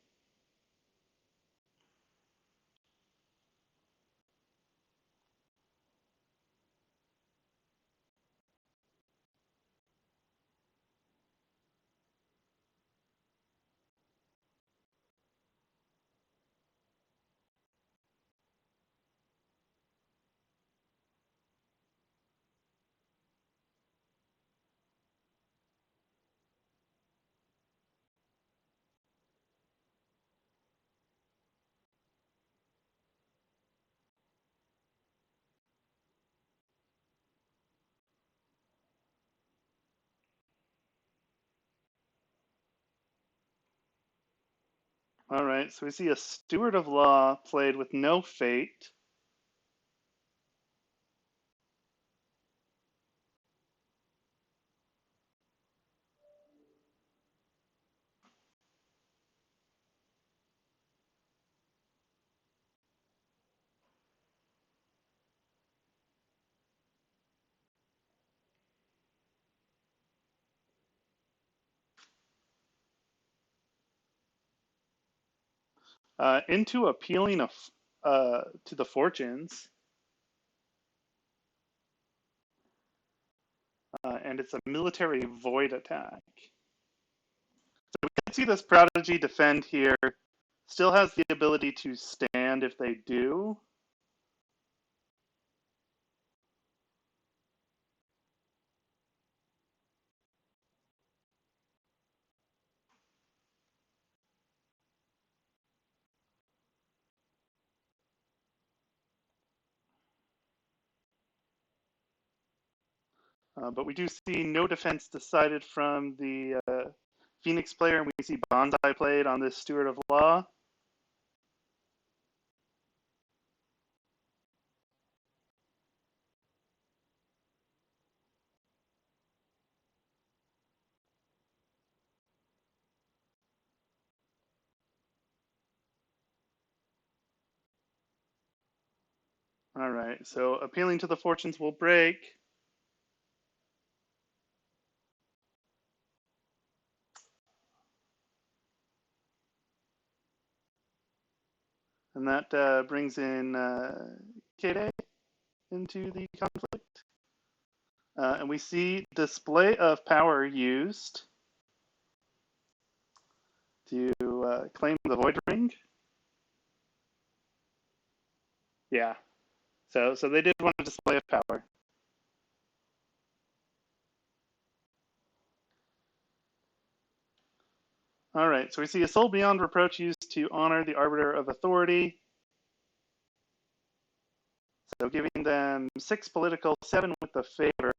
Speaker 1: All right, so we see a Steward of Law played with no fate. Into Appealing to the Fortunes, and it's a military void attack. So we can see this Prodigy defend here. Still has the ability to stand if they do. But we do see no defense decided from the Phoenix player, and we see Bonsai played on this Steward of Law. All right, so Appealing to the Fortunes will break. And that brings in Kade into the conflict. And we see display of power used to claim the Void Ring. Yeah. So they did want a display of power. All right, so we see a Soul Beyond Reproach used to honor the Arbiter of Authority. So giving them 6 political, 7 with the favor,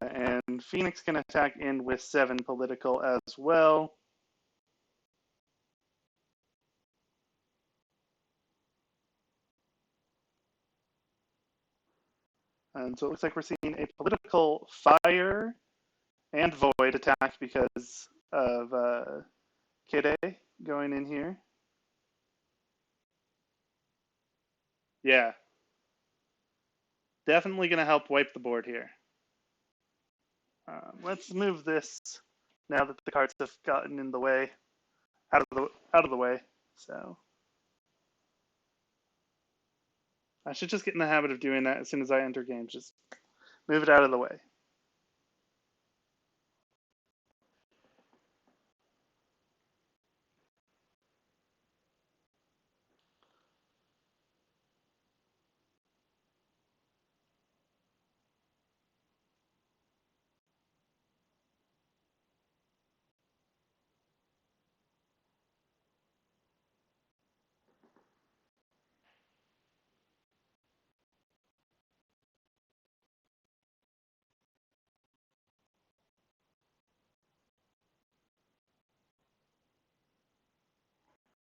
Speaker 1: and Phoenix can attack in with 7 political as well. And so it looks like we're seeing a political fire and void attack because of Kide going in here. Yeah, definitely going to help wipe the board here. Let's move this now that the cards have gotten in the way, out of the way. So I should just get in the habit of doing that as soon as I enter games. Just move it out of the way.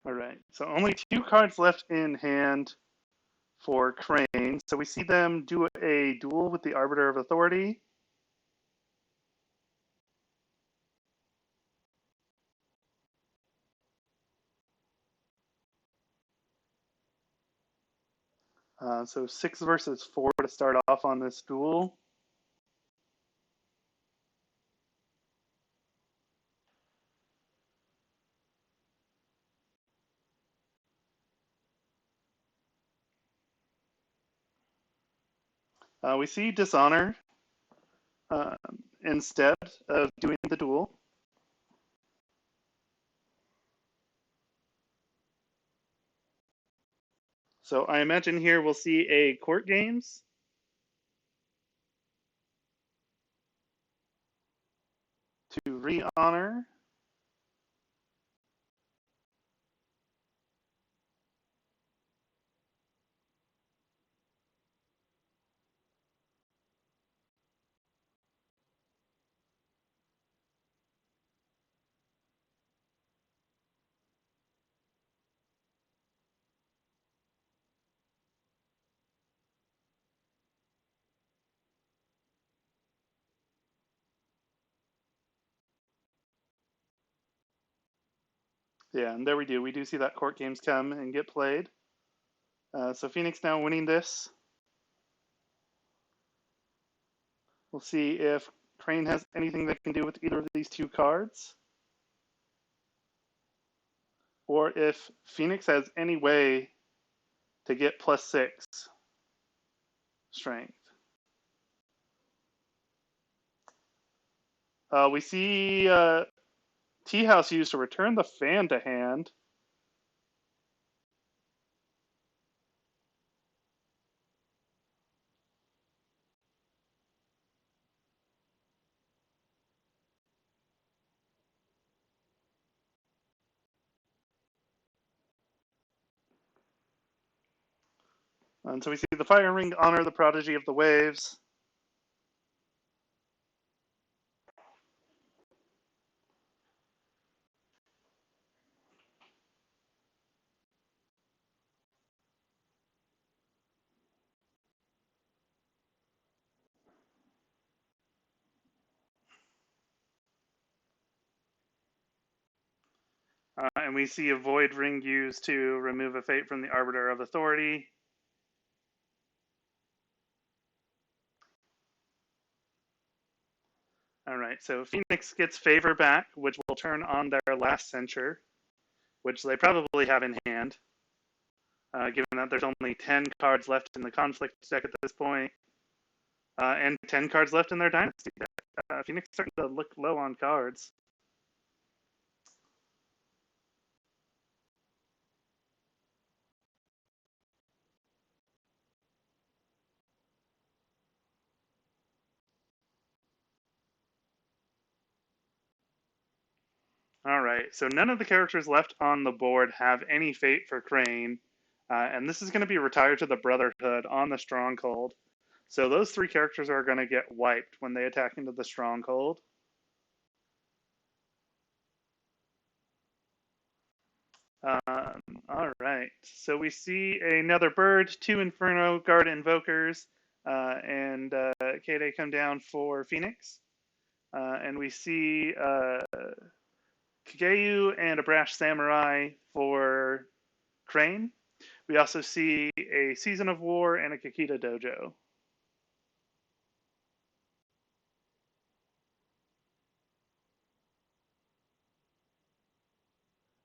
Speaker 1: All right, so only 2 cards left in hand for Crane. So we see them do a duel with the Arbiter of Authority. So 6 versus 4 to start off on this duel. We see Dishonor uh, instead of doing the duel. So I imagine here we'll see a Court Games. To re-honor. Yeah, and there we do. We do see that Court Games come and get played. So Phoenix now winning this. We'll see if Crane has anything that can do with either of these 2 cards. Or if Phoenix has any way to get +6 strength. We see Tea House used to return the fan to hand. And so we see the Fire Ring honor the Prodigy of the Waves. And we see a Void Ring used to remove a Fate from the Arbiter of Authority. All right, so Phoenix gets Favor back, which will turn on their last Censure, which they probably have in hand, given that there's only 10 cards left in the Conflict deck at this point, and 10 cards left in their Dynasty deck. Phoenix is starting to look low on cards. All right, so none of the characters left on the board have any Fate for Crane, and this is going to be retired to the Brotherhood on the Stronghold. So those 3 characters are going to get wiped when they attack into the Stronghold. All right, so we see another bird, 2 Inferno Guard Invokers, and Kade come down for Phoenix. And we see Kageu and a Brash Samurai for Crane. We also see a Season of War and a Kakita Dojo.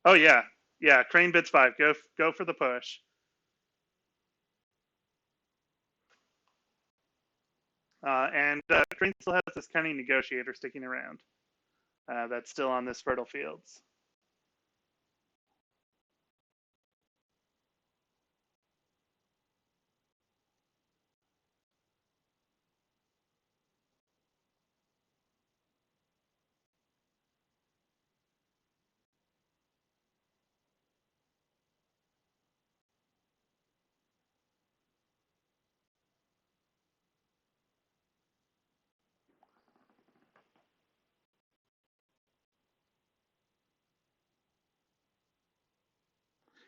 Speaker 1: Oh yeah, yeah. Crane bids 5. Go for the push. And Crane still has this Cunning Negotiator sticking around. That's still on this Fertile Fields.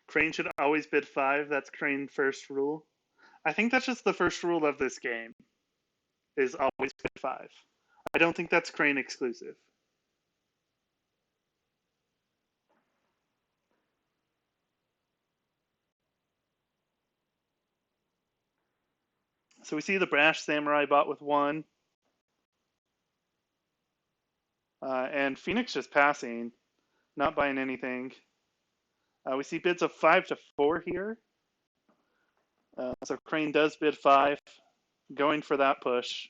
Speaker 1: Crane should always bid 5. That's Crane's first rule. I think that's just the first rule of this game, is always bid 5. I don't think that's Crane exclusive. So we see the Brash Samurai bought with 1. And Phoenix just passing, not buying anything. We see bids of 5 to 4 here. So Crane does bid 5, going for that push.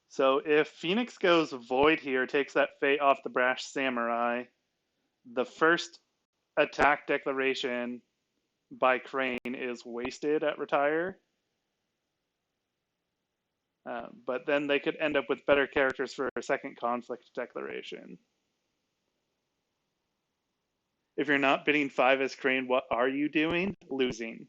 Speaker 1: So if Phoenix goes Void here, takes that Fate off the Brash Samurai, the first attack declaration by Crane is wasted at retire. But then they could end up with better characters for a second conflict declaration. If you're not bidding 5 as Crane, what are you doing? Losing.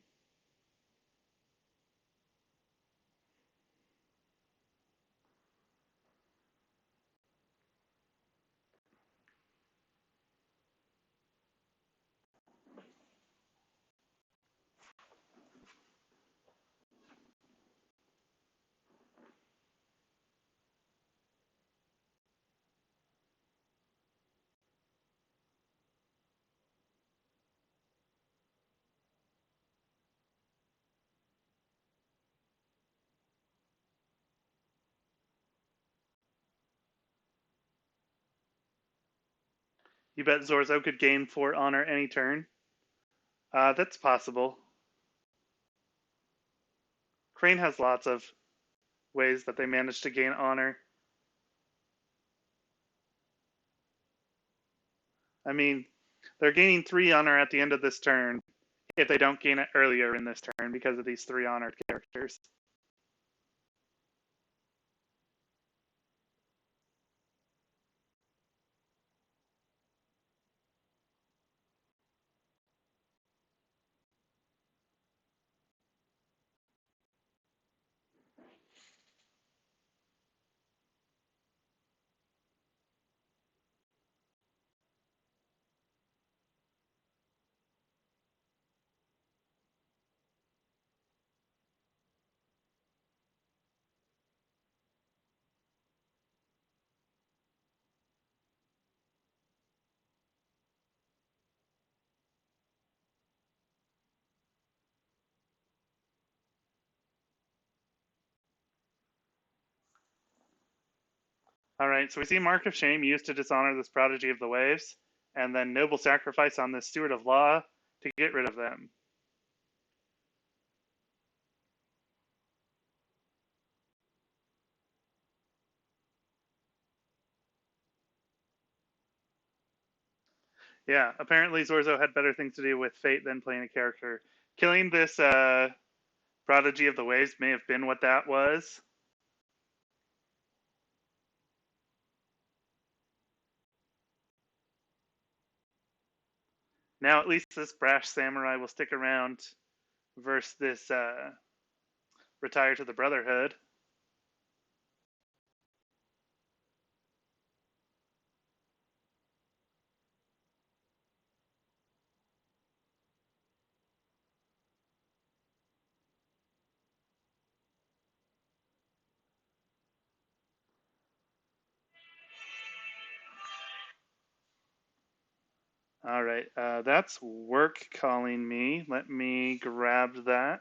Speaker 1: You bet Zorzo could gain 4 honor any turn? That's possible. Crane has lots of ways that they manage to gain honor. I mean, they're gaining 3 honor at the end of this turn if they don't gain it earlier in this turn because of these 3 honored characters. Alright, so we see Mark of Shame used to dishonor this Prodigy of the Waves, and then Noble Sacrifice on this Steward of Law to get rid of them. Yeah, apparently Zorzo had better things to do with Fate than playing a character. Killing this Prodigy of the Waves may have been what that was. Now at least this Brash Samurai will stick around versus this Retire to the Brotherhood. All right, that's work calling me. Let me grab that.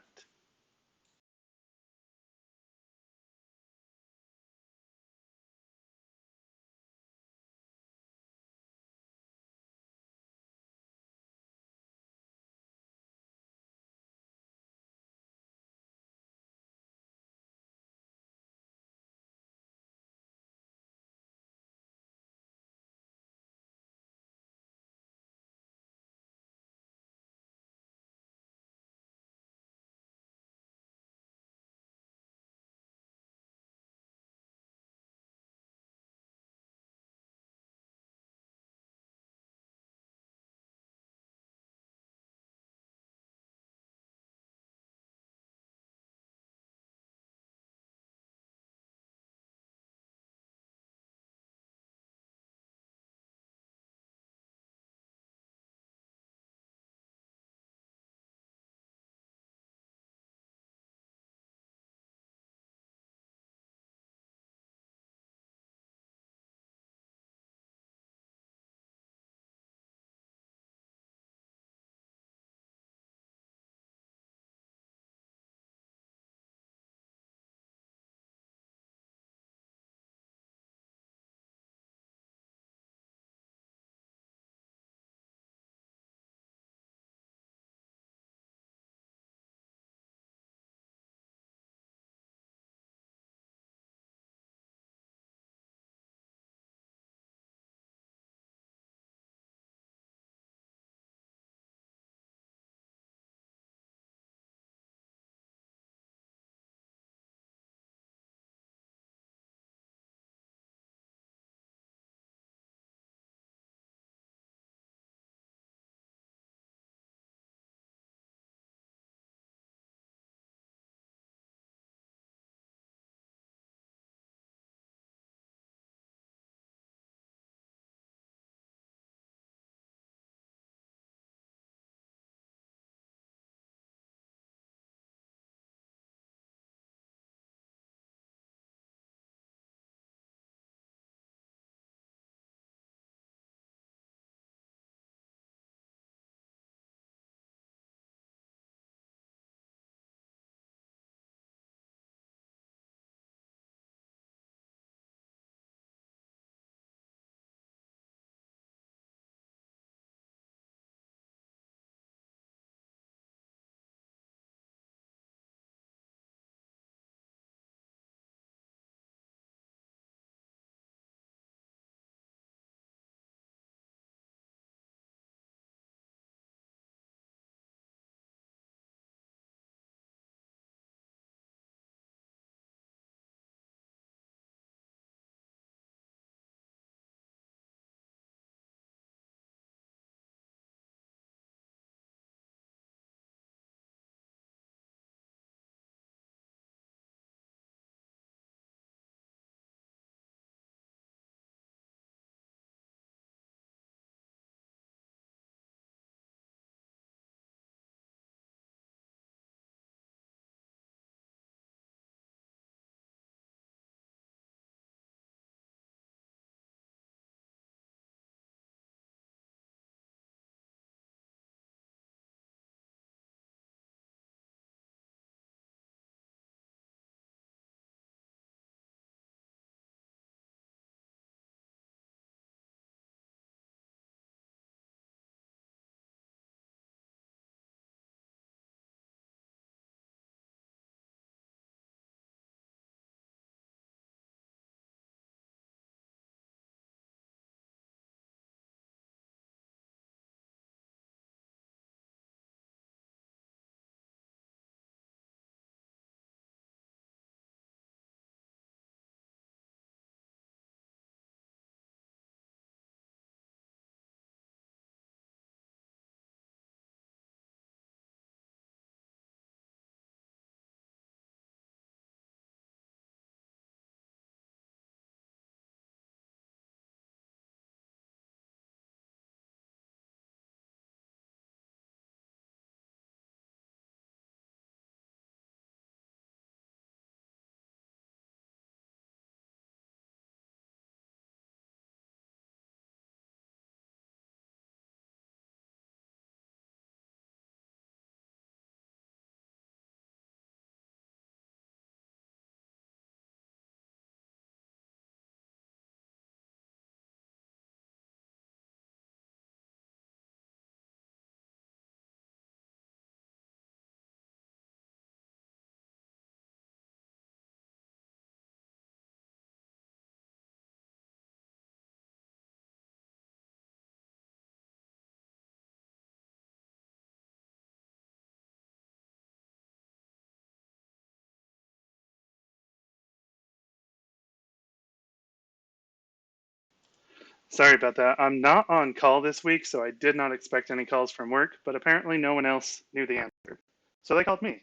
Speaker 1: Sorry about that. I'm not on call this week, so I did not expect any calls from work, but apparently no one else knew the answer. So they called me.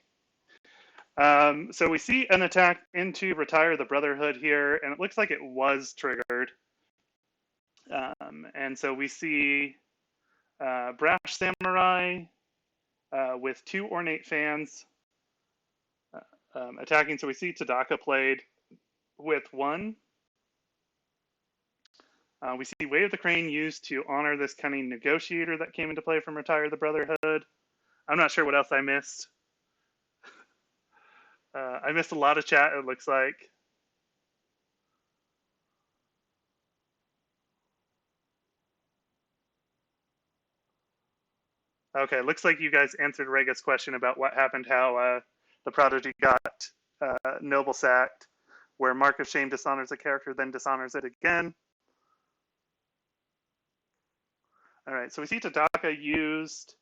Speaker 1: So we see an attack into Retire the Brotherhood here, and it looks like it was triggered. And so we see Brash Samurai with two Ornate Fans attacking. So we see Tadaka played with one. We see Way of the Crane used to honor this cunning negotiator that came into play from Retire the Brotherhood. I'm not sure what else I missed. I missed a lot of chat, it looks like. Okay, looks like you guys answered Rega's question about what happened, how the Prodigy got Noble sacked, where Mark of Shame dishonors a character, then dishonors it again. All right, so we see Tadaka used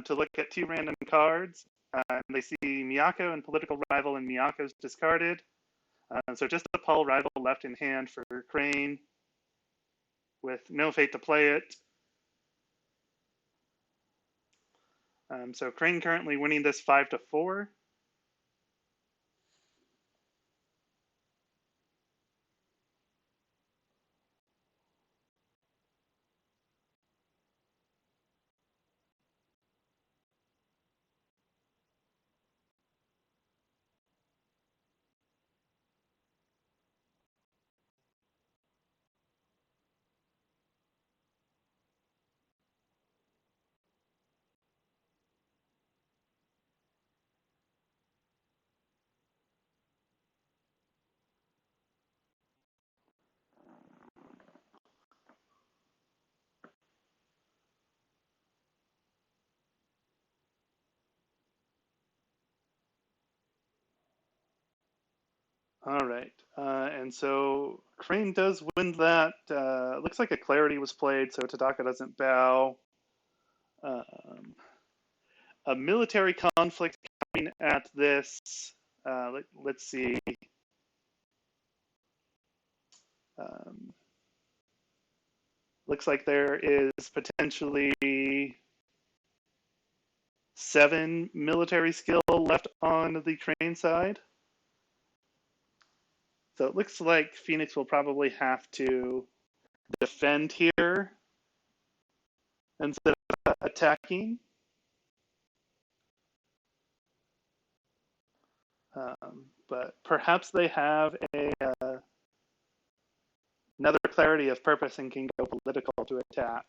Speaker 1: to look at two random cards. And they see Miyako and Political Rival, and Miyako's discarded. So just a Paul Rival left in hand for Crane with no fate to play it. So Crane currently winning this 5-4. All right. And so Crane does win that. Looks like a clarity was played, so Tadaka doesn't bow. A military conflict coming at this. Let's see. Um, looks like there is potentially 7 military skill left on the Crane side. So it looks like Phoenix will probably have to defend here instead of attacking. But perhaps they have another clarity of purpose and can go political to attack.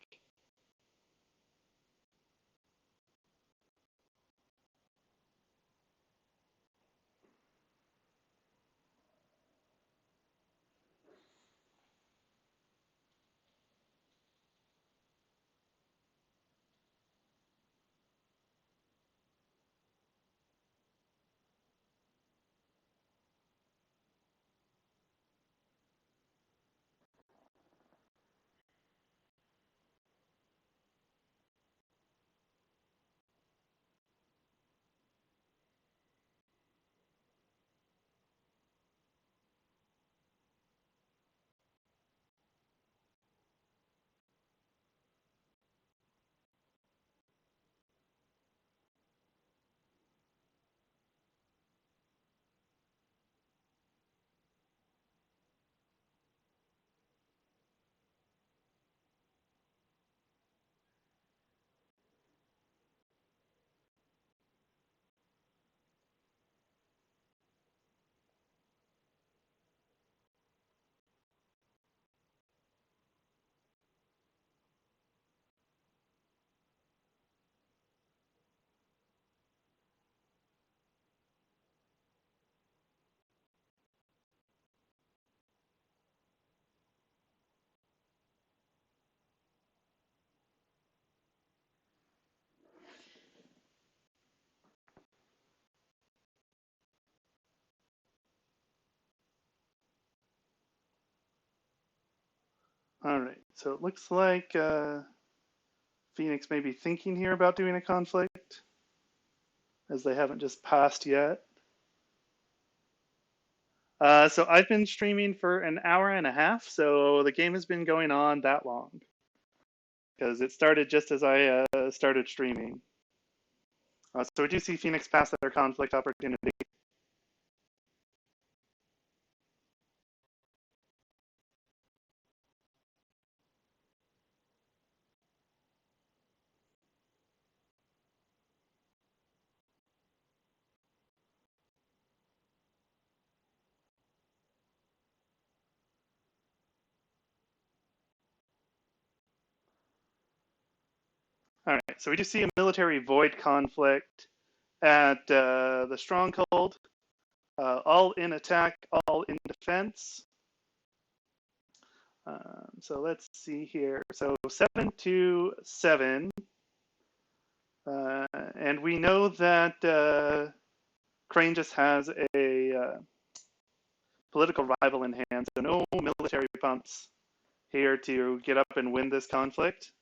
Speaker 1: All right, so it looks like Phoenix may be thinking here about doing a conflict, as they haven't just passed yet. So I've been streaming for an hour and a half, so the game has been going on that long because it started just as I started streaming. So we do see Phoenix pass their conflict opportunity. All right, so we do see a military void conflict at the Stronghold, all in attack, all in defense. So let's see here. So 7-7, and we know that Crane just has a political rival in hand, so no military pumps here to get up and win this conflict.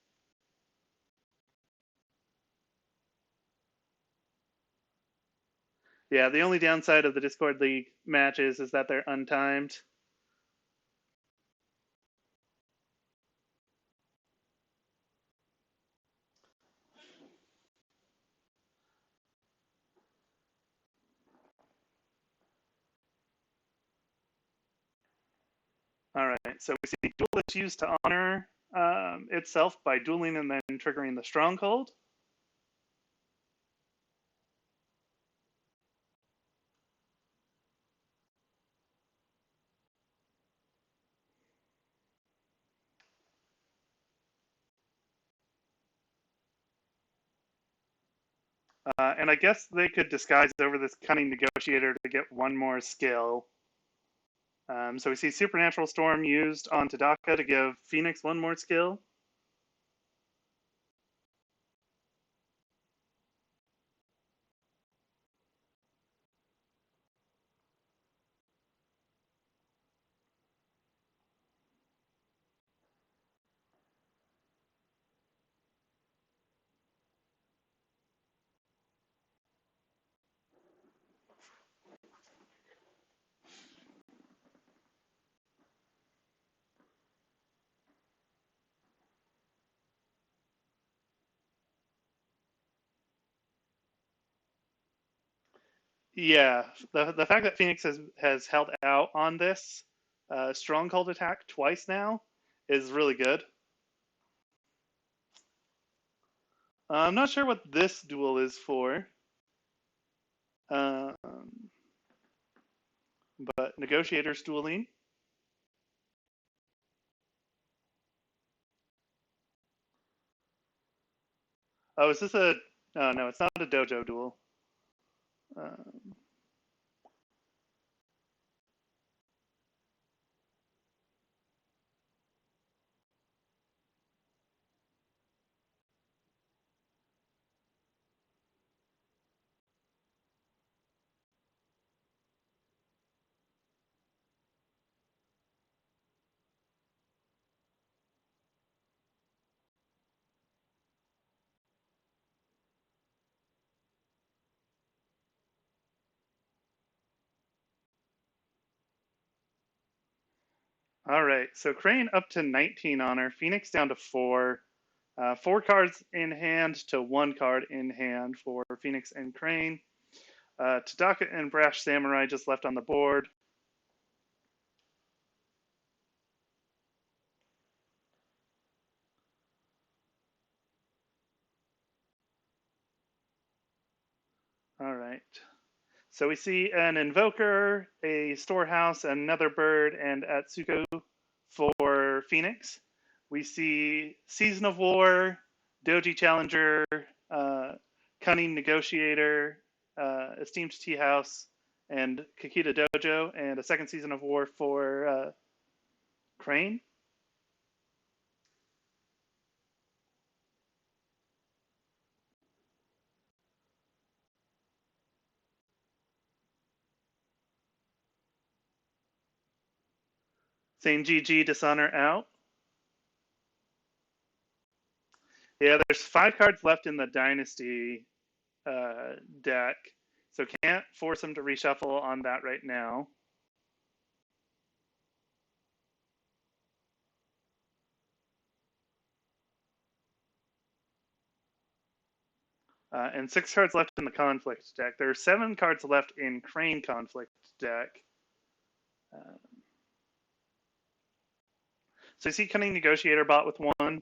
Speaker 1: Yeah, the only downside of the Discord League matches is that they're untimed. All right, so we see duel is used to honor itself by dueling and then triggering the Stronghold. And I guess they could disguise over this Cunning Negotiator to get one more skill. So we see Supernatural Storm used on Tadaka to give Phoenix one more skill. Yeah, the fact that Phoenix has held out on this Stronghold attack twice now is really good. I'm not sure what this duel is for, um, but Negotiators dueling. Oh, is this a? Oh, no, it's not a dojo duel. Um, all right, so Crane up to 19 honor, Phoenix down to 4. 4 cards in hand to 1 card in hand for Phoenix and Crane. Tadaka and Brash Samurai just left on the board. All right. So we see an Invoker, a Storehouse, another Bird, and Atsuko for Phoenix. We see Season of War, Doji Challenger, uh, Cunning Negotiator, Esteemed Tea House, and Kakita Dojo, and a second Season of War for Crane. Saying GG, Dishonor out. Yeah, there's 5 cards left in the Dynasty deck, so can't force them to reshuffle on that right now. and 6 cards left in the conflict deck. There are 7 cards left in Crane conflict deck. Uh, so I see Cunning Negotiator bot with 1.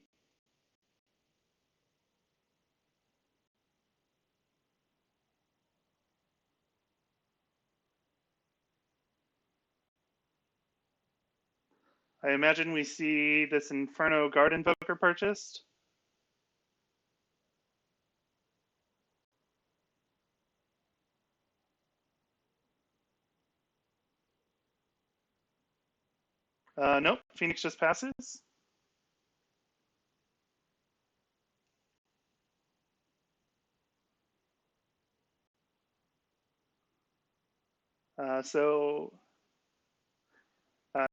Speaker 1: I imagine we see this Inferno Guard Invoker purchased. Nope, Phoenix just passes. So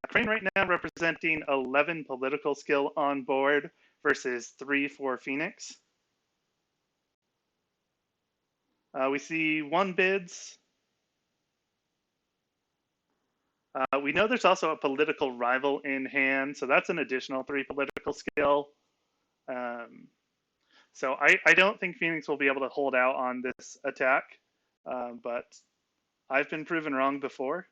Speaker 1: Crane right now representing 11 political skill on board versus 3 for Phoenix. We see 1 bids. We know there's also a political rival in hand, so that's an additional 3 political skill. So I don't think Phoenix will be able to hold out on this attack, but I've been proven wrong before.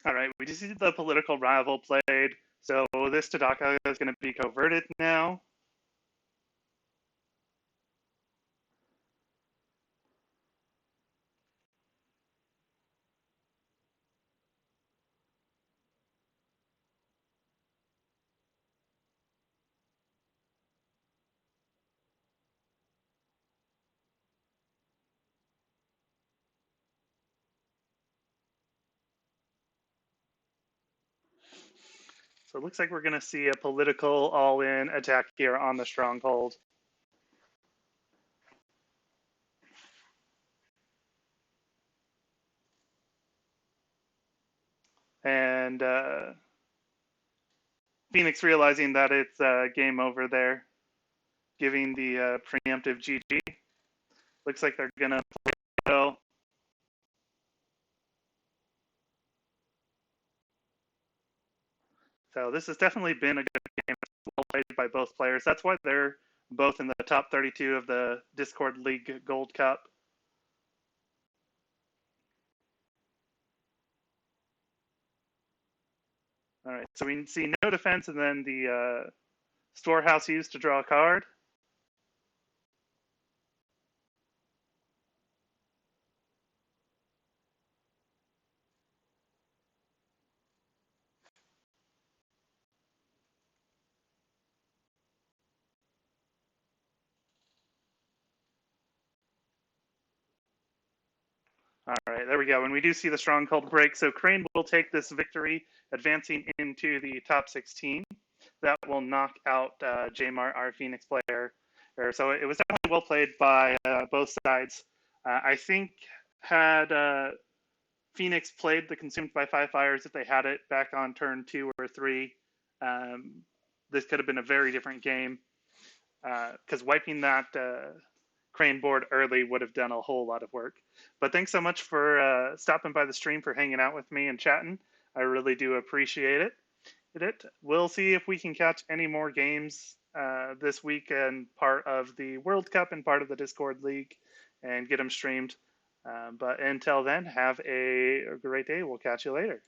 Speaker 1: All right, we just see the political rival played. So this Tadaka is going to be converted now. So it looks like we're going to see a political all-in attack here on the stronghold. And Phoenix realizing that it's game over there, giving the preemptive GG. Looks like they're going to play well. So this has definitely been a good game, well played by both players. That's why they're both in the top 32 of the Discord League Gold Cup. All right, so we see no defense, and then the storehouse used to draw a card. All right, there we go. And we do see the stronghold break. So Crane will take this victory, advancing into the top 16. That will knock out Jmar, our Phoenix player. So it was definitely well played by both sides. I think had Phoenix played the Consumed by Five Fires, if they had it back on turn 2 or 3, this could have been a very different game. Because wiping that Crane board early would have done a whole lot of work. But thanks so much for stopping by the stream, for hanging out with me and chatting. I really do appreciate it. We'll see if we can catch any more games this week and part of the World Cup and part of the Discord League and get them streamed. But until then, have a great day. We'll catch you later.